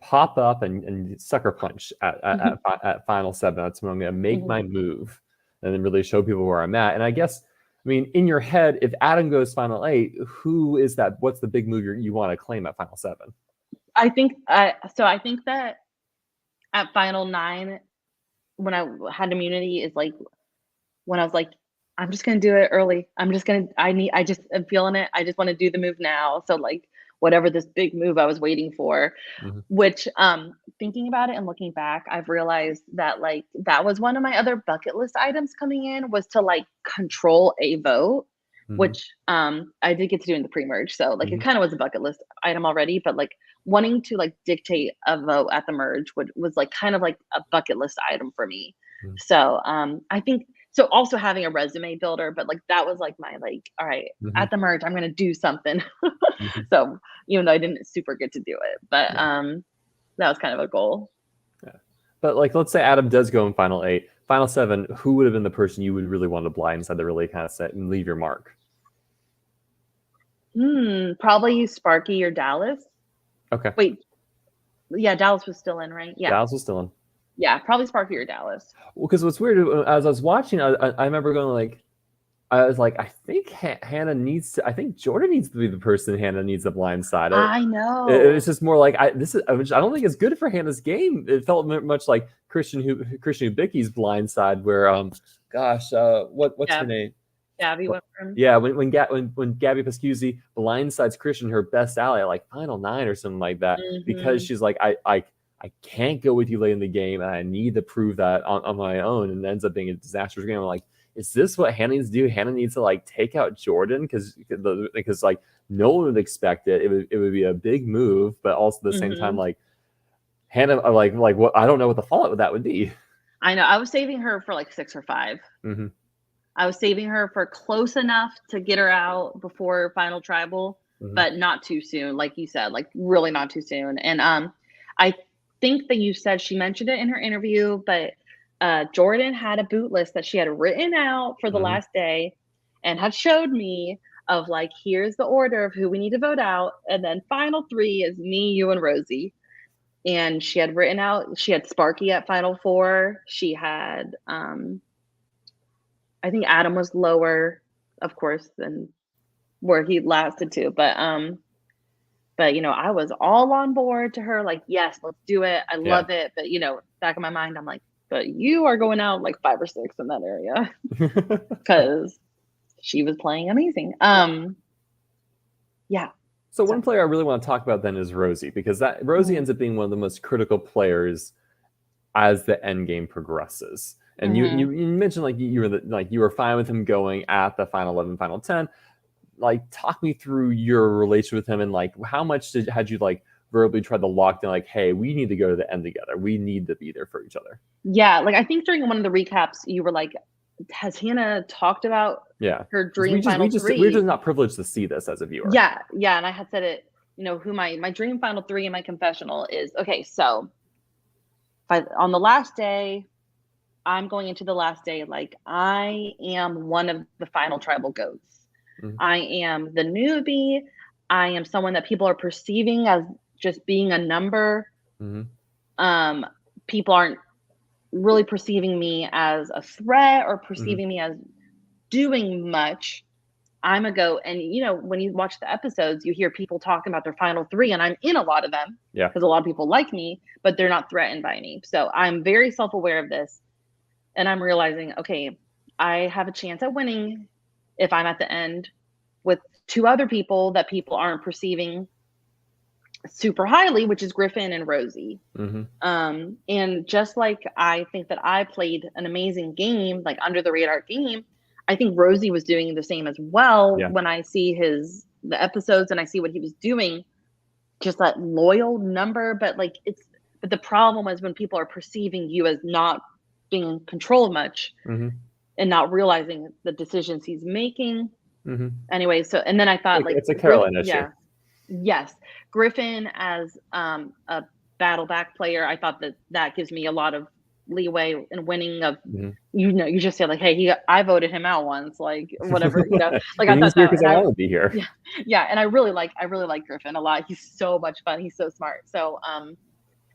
pop up and sucker punch at final 7. That's when I'm going to make my move and then really show people where I'm at. And I guess, I mean, in your head, if Adam goes final 8, who is that? What's the big move you want to claim at final 7? I think so. I think that at final 9, when I had immunity, is like when I was like, I'm just gonna do it early. I'm feeling it. I just want to do the move now. So like whatever this big move I was waiting for, which thinking about it and looking back, I've realized that like that was one of my other bucket list items coming in, was to like control a vote, which I did get to do in the pre-merge. So like it kind of was a bucket list item already, but like wanting to like dictate a vote at the merge was like kind of like a bucket list item for me. So I think so, also having a resume builder, but like that was like my like, all right, at the merge, I'm gonna do something. So even though I didn't super get to do it, but that was kind of a goal. Yeah. But like, let's say Adam does go in final 8, final 7, who would have been the person you would really want to blindside to really kind of set and leave your mark? Probably Sparky or Dallas. Okay. Wait, yeah, Dallas was still in, right? Yeah, Dallas was still in. Yeah, probably Sparky or Dallas. Well, because what's weird, as I was watching, I remember going like, I was like, I think Hannah needs to. I think Jordan needs to be the person Hannah needs to blindside. I know. It's just more like I don't think it's good for Hannah's game. It felt much like Christian Hubicki's blindside, where what's her name? Gabby went from. Yeah, when Gabby Pascuzzi blindsides Christian, her best ally at like final 9 or something like that, because she's like, I can't go with you late in the game, and I need to prove that on my own, and it ends up being a disastrous game. I'm like, is this what Hannah needs to do? Hannah needs to like take out Jordan because like no one would expect it. It would be a big move, but also at the same time, like Hannah, like what, I don't know what the fallout of that would be. I know. I was saving her for like 6 or 5. I was saving her for close enough to get her out before final tribal, but not too soon, like you said, like really not too soon. And I think that you said she mentioned it in her interview, but Jordan had a boot list that she had written out for the last day and had showed me of like, here's the order of who we need to vote out. And then final 3 is me, you, and Rosie. And she had written out, she had Sparky at final 4. She had, I think Adam was lower, of course, than where he lasted to. But you know, I was all on board to her, like, yes, let's do it. I love it. But you know, back in my mind, I'm like, but you are going out like 5 or 6 in that area because she was playing amazing. Yeah. So one player I really want to talk about then is Rosie, because that Rosie ends up being one of the most critical players as the end game progresses. And you mentioned like you were fine with him going at the final 11, final 10. Like, talk me through your relation with him, and like how much had you like verbally tried to lock down, like, hey, we need to go to the end together. We need to be there for each other. Yeah, like I think during one of the recaps, you were like, has Hannah talked about her dream final 3? We're just not privileged to see this as a viewer. Yeah, and I had said it, you know, who my dream final 3 in my confessional is. Okay, so on the last day, I'm going into the last day like I am one of the final tribal goats. I am the newbie. I am someone that people are perceiving as just being a number. People aren't really perceiving me as a threat or perceiving me as doing much. I'm a goat. And, you know, when you watch the episodes, you hear people talking about their final 3, and I'm in a lot of them because a lot of people like me, but they're not threatened by me. So I'm very self-aware of this. And I'm realizing, okay, I have a chance at winning if I'm at the end with 2 other people that people aren't perceiving super highly, which is Griffin and Rosie. And just like I think that I played an amazing game, like under the radar game, I think Rosie was doing the same as well. When I see the episodes and I see what he was doing, just that loyal number. But like but the problem is when people are perceiving you as not being in control much and not realizing the decisions he's making. Anyway, so and then I thought like it's a Caroline issue. Yes, Griffin as a battle back player, I thought that gives me a lot of leeway in winning. Of you know, you just say like, hey, I voted him out once, like whatever, you know, like I thought that because I want to be here. And I really like Griffin a lot. He's so much fun. He's so smart. So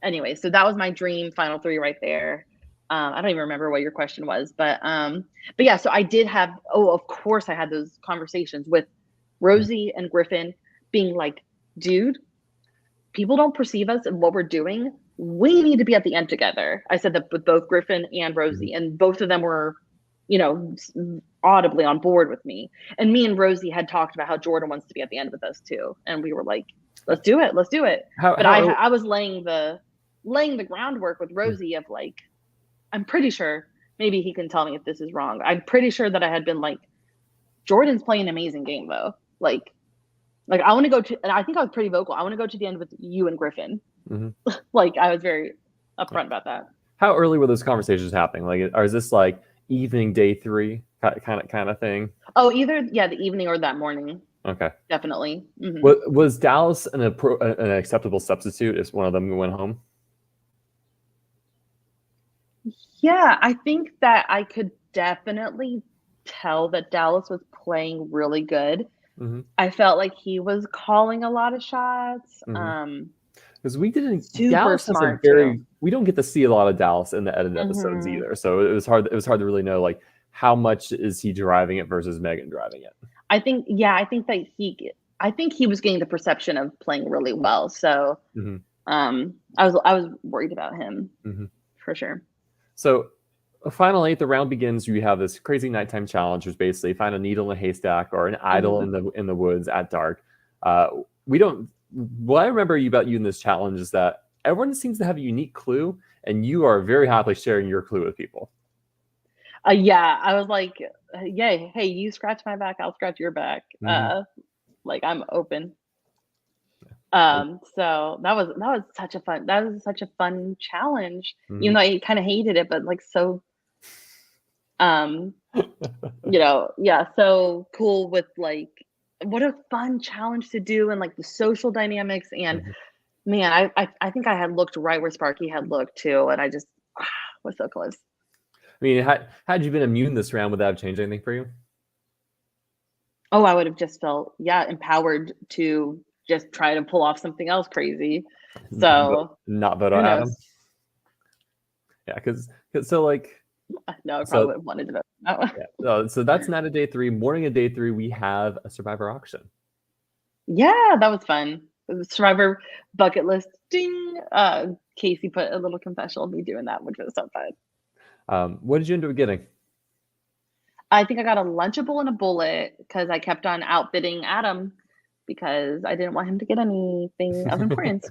anyway, so that was my dream final three right there. I don't even remember what your question was, but yeah, so I did have, of course I had those conversations with Rosie and Griffin being like, dude, people don't perceive us and what we're doing. We need to be at the end together. I said that with both Griffin and Rosie, and both of them were, audibly on board with me. And me and Rosie had talked about how Jordan wants to be at the end with us too. And we were like, let's do it. Let's do it. But I was laying the groundwork with Rosie of like, I'm pretty sure, maybe he can tell me if this is wrong. I'm pretty sure that I had been like, Jordan's playing an amazing game though. Like I want to go to, and I think I was pretty vocal. I want to go to the end with you and Griffin. Like I was very upfront about that. How early were those conversations happening? Like, or is this like evening day 3 kind of thing? Oh, either the evening or that morning. Okay, definitely. Was Dallas an acceptable substitute if one of them went home? Yeah, I think that I could definitely tell that Dallas was playing really good. I felt like he was calling a lot of shots. Because we didn't. Super Dallas smart has too. We don't get to see a lot of Dallas in the edited episodes either, so it was hard. It was hard to really know like how much is he driving it versus Megan driving it. I think he was getting the perception of playing really well. So I was worried about him for sure. So final 8, the round begins. You have this crazy nighttime challenge, which basically find a needle in a haystack or an idol in the woods at dark. What I remember about you in this challenge is that everyone seems to have a unique clue, and you are very happily sharing your clue with people. Yeah, I was like, "Yay! Hey, you scratch my back, I'll scratch your back." Like I'm open. So that was such a fun challenge. Even though I kind of hated it, but like so, so cool with like what a fun challenge to do and like the social dynamics and man, I think I had looked right where Sparky had looked too, and I just was so close. I mean, had you been immune this round, would that have changed anything for you? Oh, I would have just felt empowered to just try to pull off something else crazy. So not vote on Adam. Yeah, because so like no, I probably would have wanted to vote. No. So that's night of day 3. Morning of day 3, we have a Survivor auction. Yeah, that was fun. The Survivor bucket list. Ding. Casey put a little confessional of me doing that, which was so fun. What did you end up getting? I think I got a Lunchable and a bullet because I kept on outbidding Adam because I didn't want him to get anything of importance.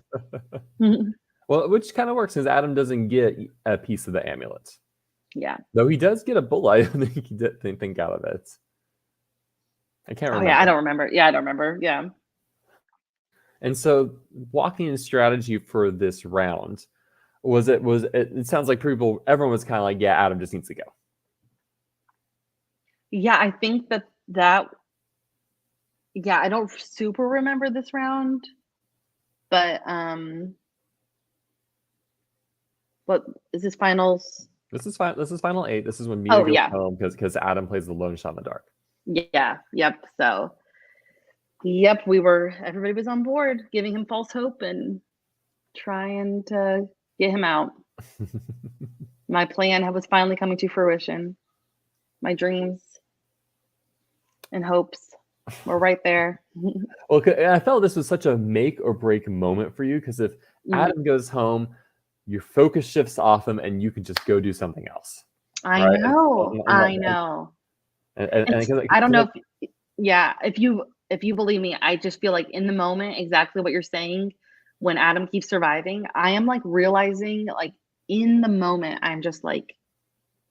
Well, which kind of works since Adam doesn't get a piece of the amulet. Yeah. Though he does get a bullet. I don't think he did think out of it. I can't remember. Oh, yeah, I don't remember. Yeah, I don't remember. Yeah. And so walking in strategy for this round, it sounds like everyone was kind of like, yeah, Adam just needs to go. Yeah, I think that I don't super remember this round, but what is this finals? This is final 8. This is when Mia goes home because Adam plays the lone shot in the dark. Yeah. Yep. So, everybody was on board, giving him false hope and trying to get him out. My plan was finally coming to fruition. My dreams and hopes were right there. Well, I felt this was such a make or break moment for you because if Adam goes home, your focus shifts off him and you can just go do something else. I know. I know. And I don't know if you believe me, I just feel like in the moment, exactly what you're saying, when Adam keeps surviving, I am like realizing like in the moment, I'm just like,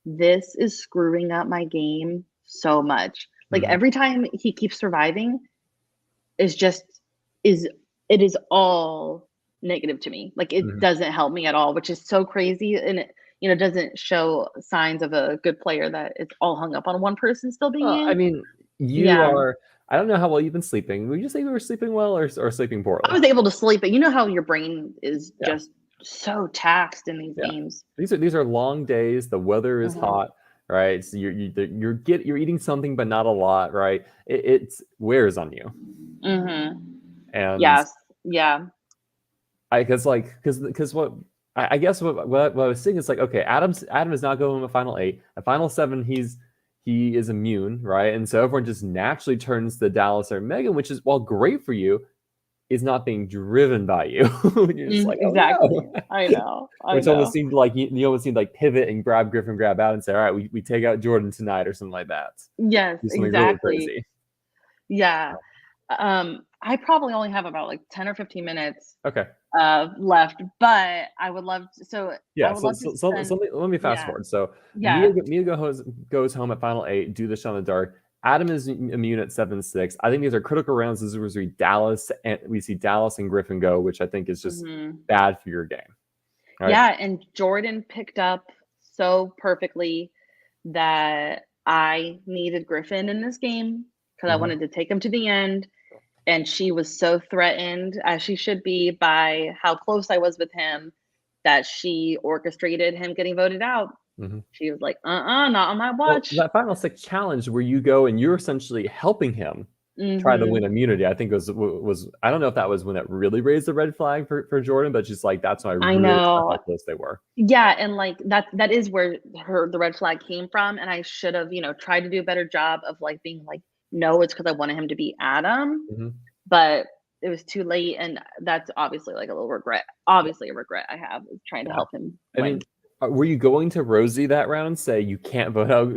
this is screwing up my game so much. Like every time he keeps surviving it is all negative to me. Like it doesn't help me at all, which is so crazy. And it doesn't show signs of a good player that it's all hung up on one person still being in. I mean, you are, I don't know how well you've been sleeping. Would you say you were sleeping well or sleeping poorly? I was able to sleep, but you know how your brain is just so taxed in these games. These are long days. The weather is hot, right? So you're eating something, but not a lot, right? It wears on you. And yes, yeah. I because what I guess what I was saying is like, okay, Adam is not going to final 8. At final 7, he is immune, right? And so everyone just naturally turns to Dallas or Megan, which is, while great for you, is not being driven by you. You're just like, oh Exactly. no. I know. I Which almost know. seemed like you almost seemed like pivot and grab Griffin, grab out, and say, all right, we take out Jordan tonight or something like that. Yes, Do something really exactly. crazy. Yeah. I probably only have about like 10 or 15 minutes Okay. left, but I would love to, I Yeah. would So, love to so, so, spend, so let me fast yeah, forward. So yeah. Mia goes home at final 8. Do the shot in the dark. Adam is immune at 7-6. I think these are critical rounds. This is where we see Dallas and Griffin go, which I think is just bad for your game. All right. Yeah, and Jordan picked up so perfectly that I needed Griffin in this game because I wanted to take him to the end. And she was so threatened, as she should be, by how close I was with him, that she orchestrated him getting voted out. She was like, not on my Well, watch. that final 6 challenge where you go and you're essentially helping him try to win immunity, I think was I don't know if that was when it really raised the red flag for Jordan, but just like that's when I I really saw know. how close they were. Yeah, and like that is where the red flag came from. And I should have, tried to do a better job of like being like, no, it's because I wanted him to be Adam. But it was too late, and that's obviously like a little regret. Obviously, a regret I have is trying to help him I win. mean, were you going to Rosie that round and say you can't vote out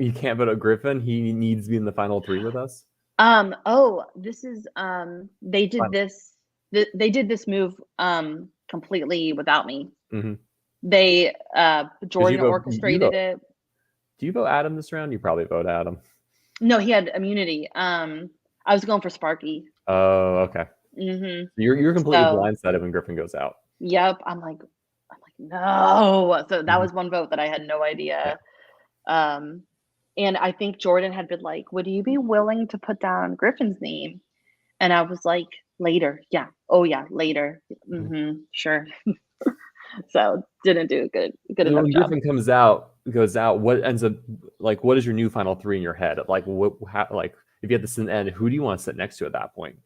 Griffin? He needs to be in the final 3 with us. Oh, this is they did this. They did this move completely without me. They Jordan orchestrated it. Do you vote Adam this round? You probably vote Adam. No, he had immunity. I was going for Sparky. Oh, okay. You're completely blindsided when Griffin goes out. Yep. I'm like, no. So that was one vote that I had no idea. Yeah. And I think Jordan had been like, would you be willing to put down Griffin's name? And I was like, later. Yeah. Oh yeah, later. Sure. So didn't do a good enough when job. Griffin goes out, what ends up like, what is your new final 3 in your head? Like like if you had to sit in the end, who do you want to sit next to at that point?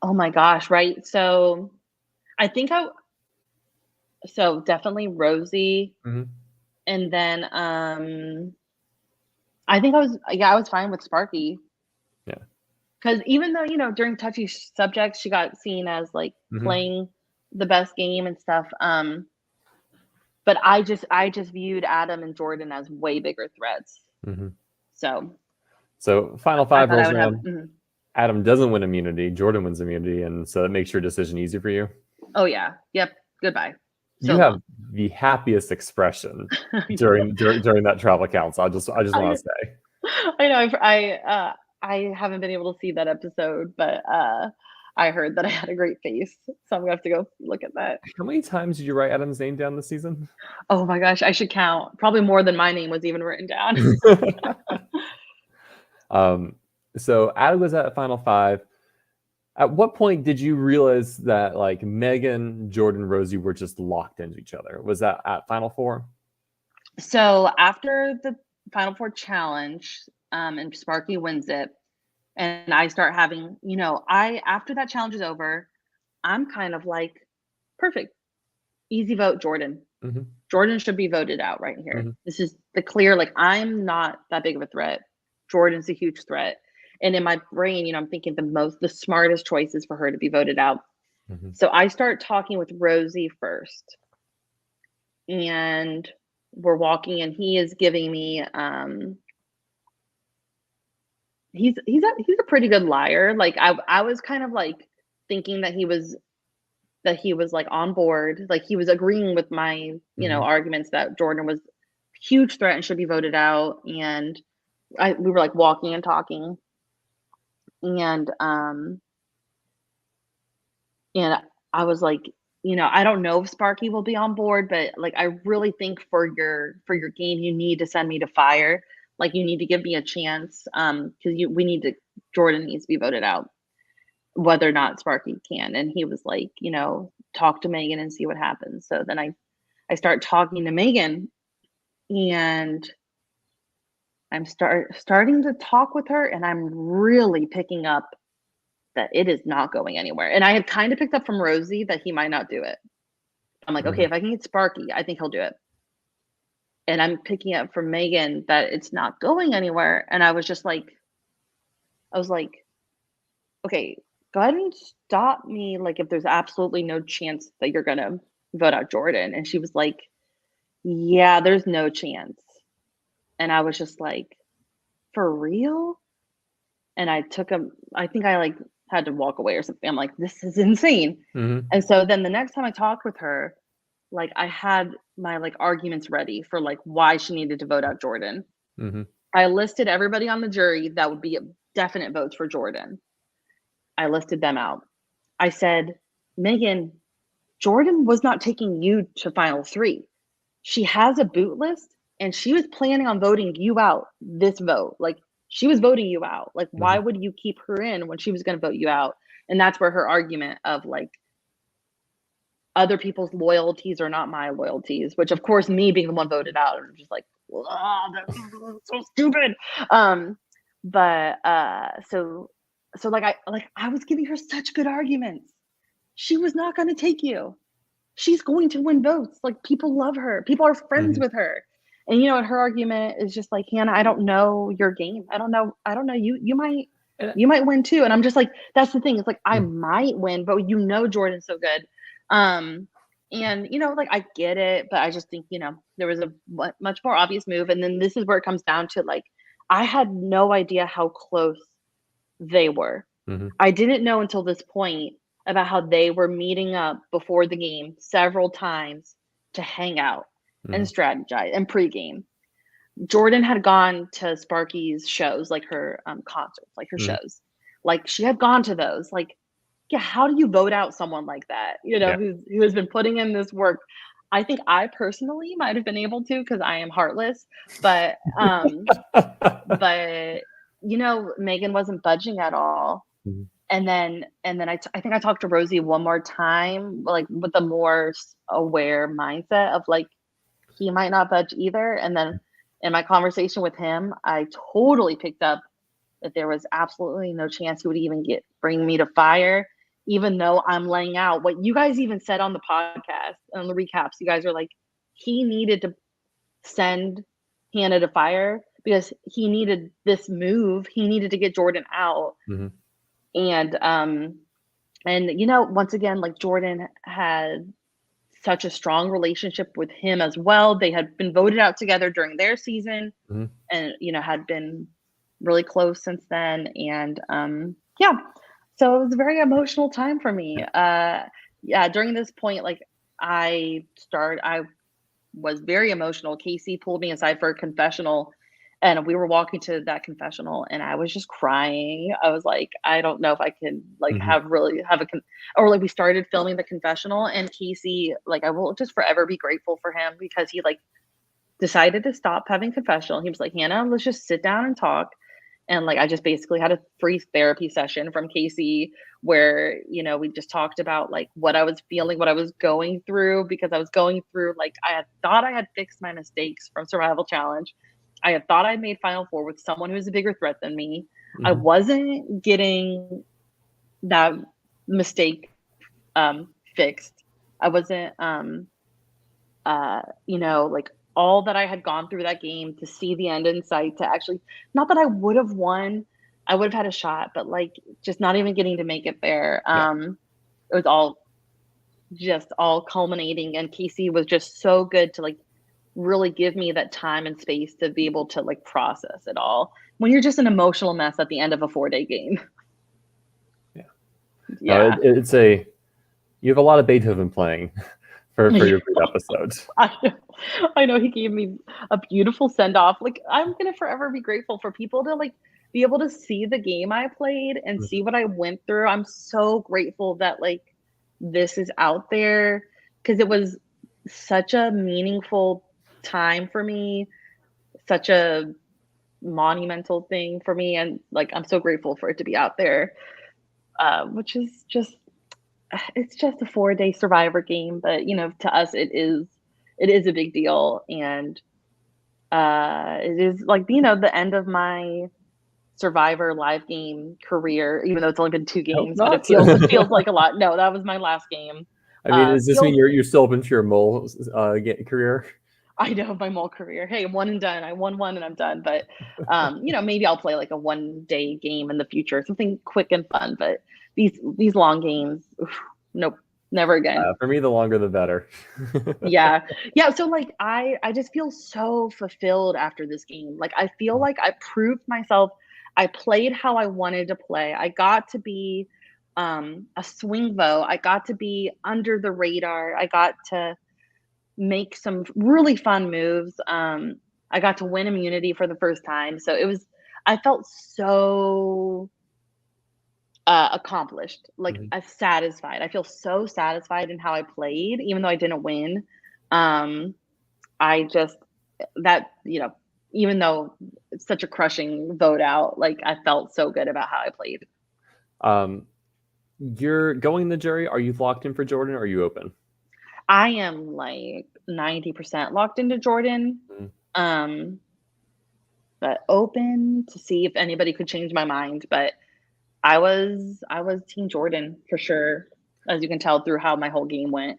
Oh my gosh, right? So I think so definitely Rosie. And then I think I was fine with Sparky. Yeah. Because even though, during touchy subjects, she got seen as like playing the best game and stuff. But I just viewed Adam and Jordan as way bigger threats. So final 5 rolls around. Adam doesn't win immunity. Jordan wins immunity, and so that makes your decision easy for you. Oh yeah. Yep. Goodbye. You have the happiest expression during that travel council. I just want to say. I know. I haven't been able to see that episode, but I heard that I had a great face, so I'm gonna have to go look at that. How many times did you write Adam's name down this season? Oh my gosh, I should count. Probably more than my name was even written down. So Adam was at final 5. At what point did you realize that like Megan, Jordan, Rosie were just locked into each other? Was that at final 4? So after the final 4 challenge, and Sparky wins it, and I start having, after that challenge is over, I'm kind of like, perfect, easy vote, Jordan. Jordan should be voted out right here. This is the clear, like, I'm not that big of a threat. Jordan's a huge threat. And in my brain, I'm thinking the smartest choice is for her to be voted out. So I start talking with Rosie first. And we're walking, and he is giving me he's a pretty good liar. Like I was kind of like thinking that he was like on board, like he was agreeing with my arguments that Jordan was a huge threat and should be voted out. And we were like walking and talking, and I was like, I don't know if Sparky will be on board, but like I really think for your game, you need to send me to fire. Like you need to give me a chance, because Jordan needs to be voted out, whether or not Sparky can. And he was like, talk to Megan and see what happens. So then I start talking to Megan, and I'm starting to talk with her, and I'm really picking up that it is not going anywhere. And I had kind of picked up from Rosie that he might not do it. I'm like, okay, if I can get Sparky, I think he'll do it. And I'm picking up from Megan that it's not going anywhere. And I was like, okay, go ahead and stop me. Like, if there's absolutely no chance that you're going to vote out Jordan. And she was like, yeah, there's no chance. And I was just like, for real? And I think I like had to walk away or something. I'm like, this is insane. And so then the next time I talked with her, like I had my like arguments ready for like why she needed to vote out Jordan. I listed everybody on the jury that would be definite votes for Jordan. I listed them out. I said, Megan, Jordan was not taking you to final 3. She has a boot list and she was planning on voting you out this vote. Like she was voting you out. Like, why would you keep her in when she was going to vote you out? And that's where her argument of like other people's loyalties are not my loyalties, which of course me being the one voted out, I'm just like, oh, that's so stupid. So like I was giving her such good arguments. She was not going to take you. She's going to win votes. Like people love her. People are friends with her. And you know what her argument is just like, Hannah, I don't know your game. I don't know. You might win too. And I'm just like, that's the thing. It's like I might win, but you know Jordan's so good. And you know, like I get it, but I just think, you know, there was a much more obvious move. And then this is where it comes down to like, I had no idea how close they were. I didn't know until this point about how they were meeting up before the game several times to hang out and strategize and pregame. Jordan had gone to Sparky's shows, like her concerts, like her shows. Like she had gone to those. Like, yeah, how do you vote out someone like that? You know, who has been putting in this work? I think I personally might have been able to because I am heartless, but but you know, Megan wasn't budging at all. And then I think I talked to Rosie one more time, like with a more aware mindset of like, he might not budge either. And then in my conversation with him, I totally picked up that there was absolutely no chance he would even bring me to fire, even though I'm laying out what you guys even said on the podcast, on the recaps. You guys are like, he needed to send Hannah to fire because he needed this move. He needed to get Jordan out. And you know, once again, like Jordan had such a strong relationship with him as well. They had been voted out together during their season and, you know, had been really close since then. And yeah, so it was a very emotional time for me. Yeah, during this point, like I was very emotional. Casey pulled me aside for a confessional and we were walking to that confessional and I was just crying. I was like, I don't know if I can like or like we started filming the confessional and Casey, like I will just forever be grateful for him because he like decided to stop having confessional. He was like, Hannah, let's just sit down and talk. And like, I just basically had a free therapy session from Casey where, you know, we just talked about like what I was feeling, what I was going through, because I was going through, like, I had thought I had fixed my mistakes from Survival Challenge. I had thought I made Final Four with someone who was a bigger threat than me. I wasn't getting that mistake fixed. I wasn't, you know, like all that I had gone through that game to see the end in sight, to actually, not that I would have won, I would have had a shot, but like just not even getting to make it there. It was all culminating, and Casey was just so good to like really give me that time and space to be able to like process it all when you're just an emotional mess at the end of a 4-day game. No, you have a lot of Beethoven playing for your big episodes. I know he gave me a beautiful send-off. Like I'm gonna forever be grateful for people to like be able to see the game I played and see what I went through. I'm so grateful that like this is out there because it was such a meaningful time for me, such a monumental thing for me, and like I'm so grateful for it to be out there, which is just, it's just a 4-day Survivor game, but you know, to us it is a big deal, and it is like, you know, the end of my Survivor live game career, even though it's only been 2 games, but it feels like a lot. No, that was my last game I mean, does this mean You'll you're still open to your mole career? I know my mole career. Hey, one and done. I won one and I'm done. But maybe I'll play like a 1 day game in the future, something quick and fun. But these long games, oof, nope, never again. For me, the longer the better. Yeah. Yeah, so, like, I just feel so fulfilled after this game. Like, I feel like I proved myself. I played how I wanted to play. I got to be, a swing vote. I got to be under the radar. I got to make some really fun moves. I got to win immunity for the first time. So I felt so accomplished, like Mhm. satisfied. I feel so satisfied in how I played, even though I didn't win. Um, I just that even though it's such a crushing vote out, like I felt so good about how I played. Um, you're going in the jury. Are you locked in for Jordan or are you open? I am like 90% locked into Jordan. Mhm. Um, but open to see if anybody could change my mind. But I was team Jordan for sure, as you can tell through how my whole game went.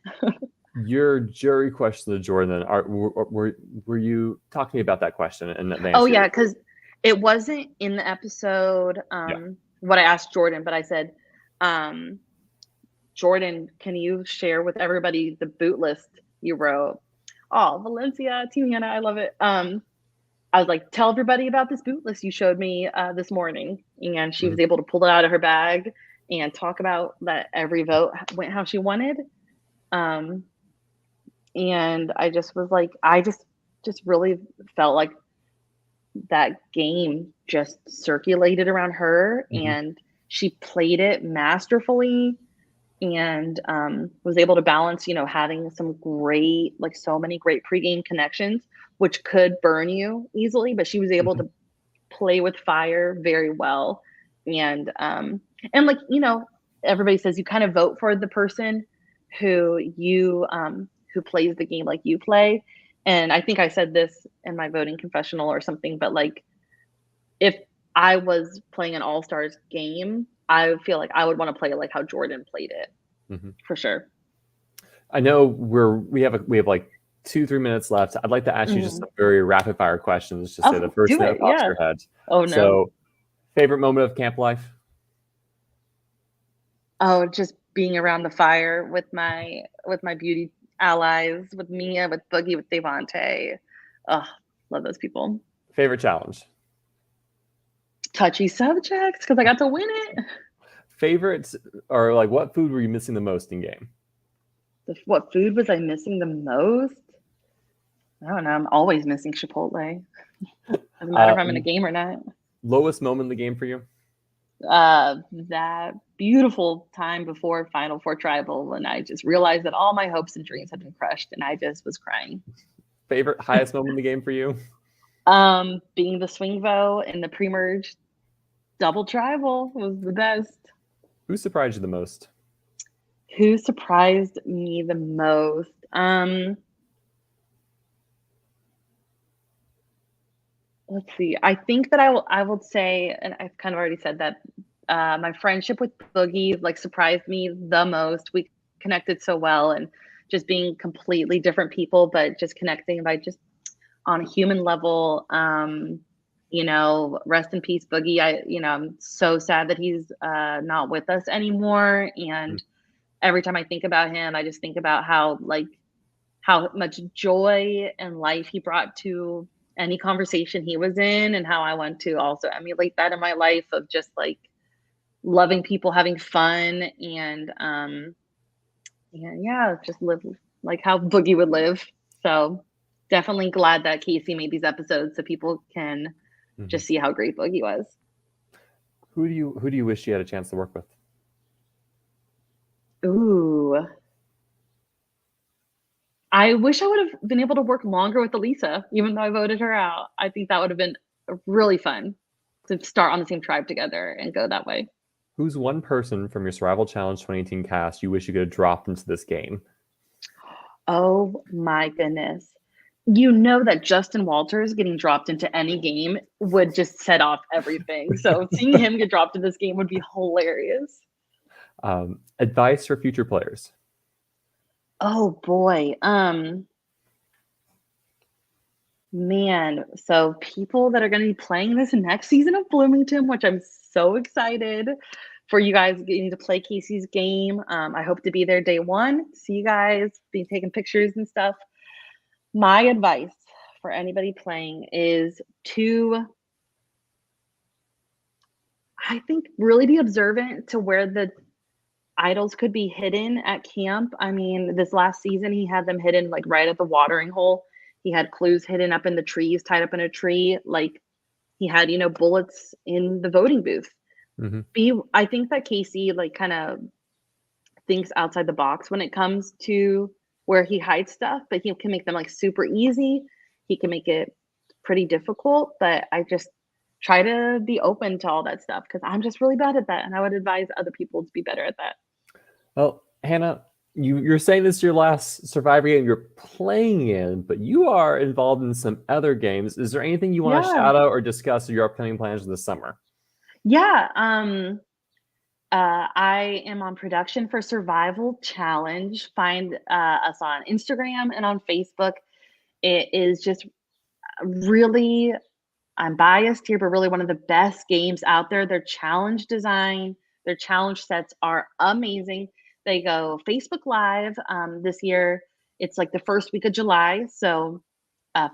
Your jury question to Jordan, were you talking to me about that question and the Oh answer? yeah, because it wasn't in the episode, Yeah. what I asked Jordan, but I said, um, "Jordan, can you share with everybody the boot list you wrote?" Oh, Valencia, Team Hannah, I love it. I was like, "Tell everybody about this boot list you showed me, this morning." And she Mhm. was able to pull it out of her bag and talk about that every vote went how she wanted. Um, and I just was like, I just really felt like that game just circulated around her, Mhm. and she played it masterfully, and was able to balance, having some great, like so many great pregame connections, which could burn you easily, but she was able Mhm. to play with fire very well. And like, everybody says you kind of vote for the person who plays the game like you play. And I think I said this in my voting confessional or something, but like if I was playing an All Stars game, I feel like I would want to play it like how Jordan played it Mhm. for sure. I know we have like 2-3 minutes left. I'd like to ask you just Mhm. some very rapid fire questions. Just say the Oh, first do thing that it. pops in Yeah. your head. Oh no. So, favorite moment of camp life? Oh, just being around the fire with my beauty allies, with Mia, with Boogie, with Devontae. Oh, love those people. Favorite challenge? Touchy subjects because I got to win it. Favorite or like what food were you missing the most in game? What food was I missing the most? I don't know. I'm always missing Chipotle. Doesn't matter Uh, if I'm in a game or not. lowest moment in the game for you? That beautiful time before Final Four Tribal when I just realized that all my hopes and dreams had been crushed, and I just was crying. Favorite highest moment in the game for you? Being the swing vote in the pre-merge double tribal was the best. Who surprised you the most? Who surprised me the most? Let's see. I think that I will say, and I've kind of already said that, my friendship with Boogie, like, surprised me the most. We connected so well, and just being completely different people, but just connecting by just on a human level. Rest in peace, Boogie. I'm so sad that he's not with us anymore. Mm. And every time I think about him, I just think about how much joy and life he brought to any conversation he was in, and how I want to also emulate that in my life of just like loving people, having fun, and yeah, just live like how Boogie would live. So definitely glad that Casey made these episodes so people can Mhm. just see how great Boogie was. Who do you wish you had a chance to work with? Ooh, I wish I would have been able to work longer with Elisa, even though I voted her out. I think that would have been really fun to start on the same tribe together and go that way. Who's one person from your Survival Challenge 2018 cast you wish you could have dropped into this game? Oh my goodness. You know that Justin Walters getting dropped into any game would just set off everything. So seeing him get dropped in this game would be hilarious. Advice for future players? Oh boy. Man, so people that are going to be playing this next season of Bloomington, which I'm so excited for you guys getting to play Casey's game. I hope to be there day one, see you guys, be taking pictures and stuff. My advice for anybody playing is to, I think, really be observant to where the idols could be hidden at camp. I mean, this last season, he had them hidden like right at the watering hole. He had clues hidden up in the trees, tied up in a tree. Like he had, bullets in the voting booth. Hmm. I think that Casey like kind of thinks outside the box when it comes to where he hides stuff, but he can make them like super easy. He can make it pretty difficult, but I just try to be open to all that stuff because I'm just really bad at that. And I would advise other people to be better at that. Well, Hannah, you're saying this is your last Survivor game you're playing in, but you are involved in some other games. Is there anything you want to Yeah. shout out or discuss your upcoming plans this summer? Yeah. I am on production for Survival Challenge. Find us on Instagram and on Facebook. It is just really, I'm biased here, but really one of the best games out there. Their challenge design, their challenge sets are amazing. They go Facebook Live this year. It's like the first week of July. So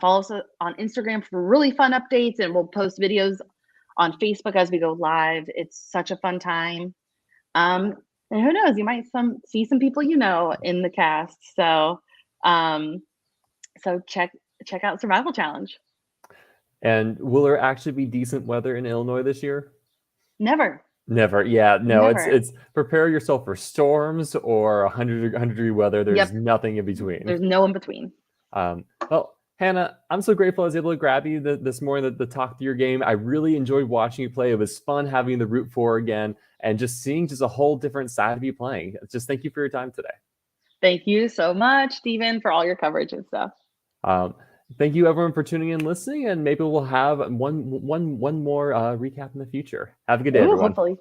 follow us on Instagram for really fun updates, and we'll post videos on Facebook as we go live. It's such a fun time. Um, and who knows, you might see some people in the cast. So um, so check out Survival Challenge. And will there actually be decent weather in Illinois this year? Never, Never. Yeah, no, never. it's prepare yourself for storms or 100-degree weather. There's Yep, nothing in between. there's no in between. Well, Hannah, I'm so grateful I was able to grab you this morning to talk through your game. I really enjoyed watching you play. It was fun having the root for again and just seeing just a whole different side of you playing. Just thank you for your time today. Thank you so much, Stephen, for all your coverage and stuff. Um, Thank you everyone for tuning in, listening, and maybe we'll have one more recap in the future. Have a good day, Ooh, everyone. hopefully.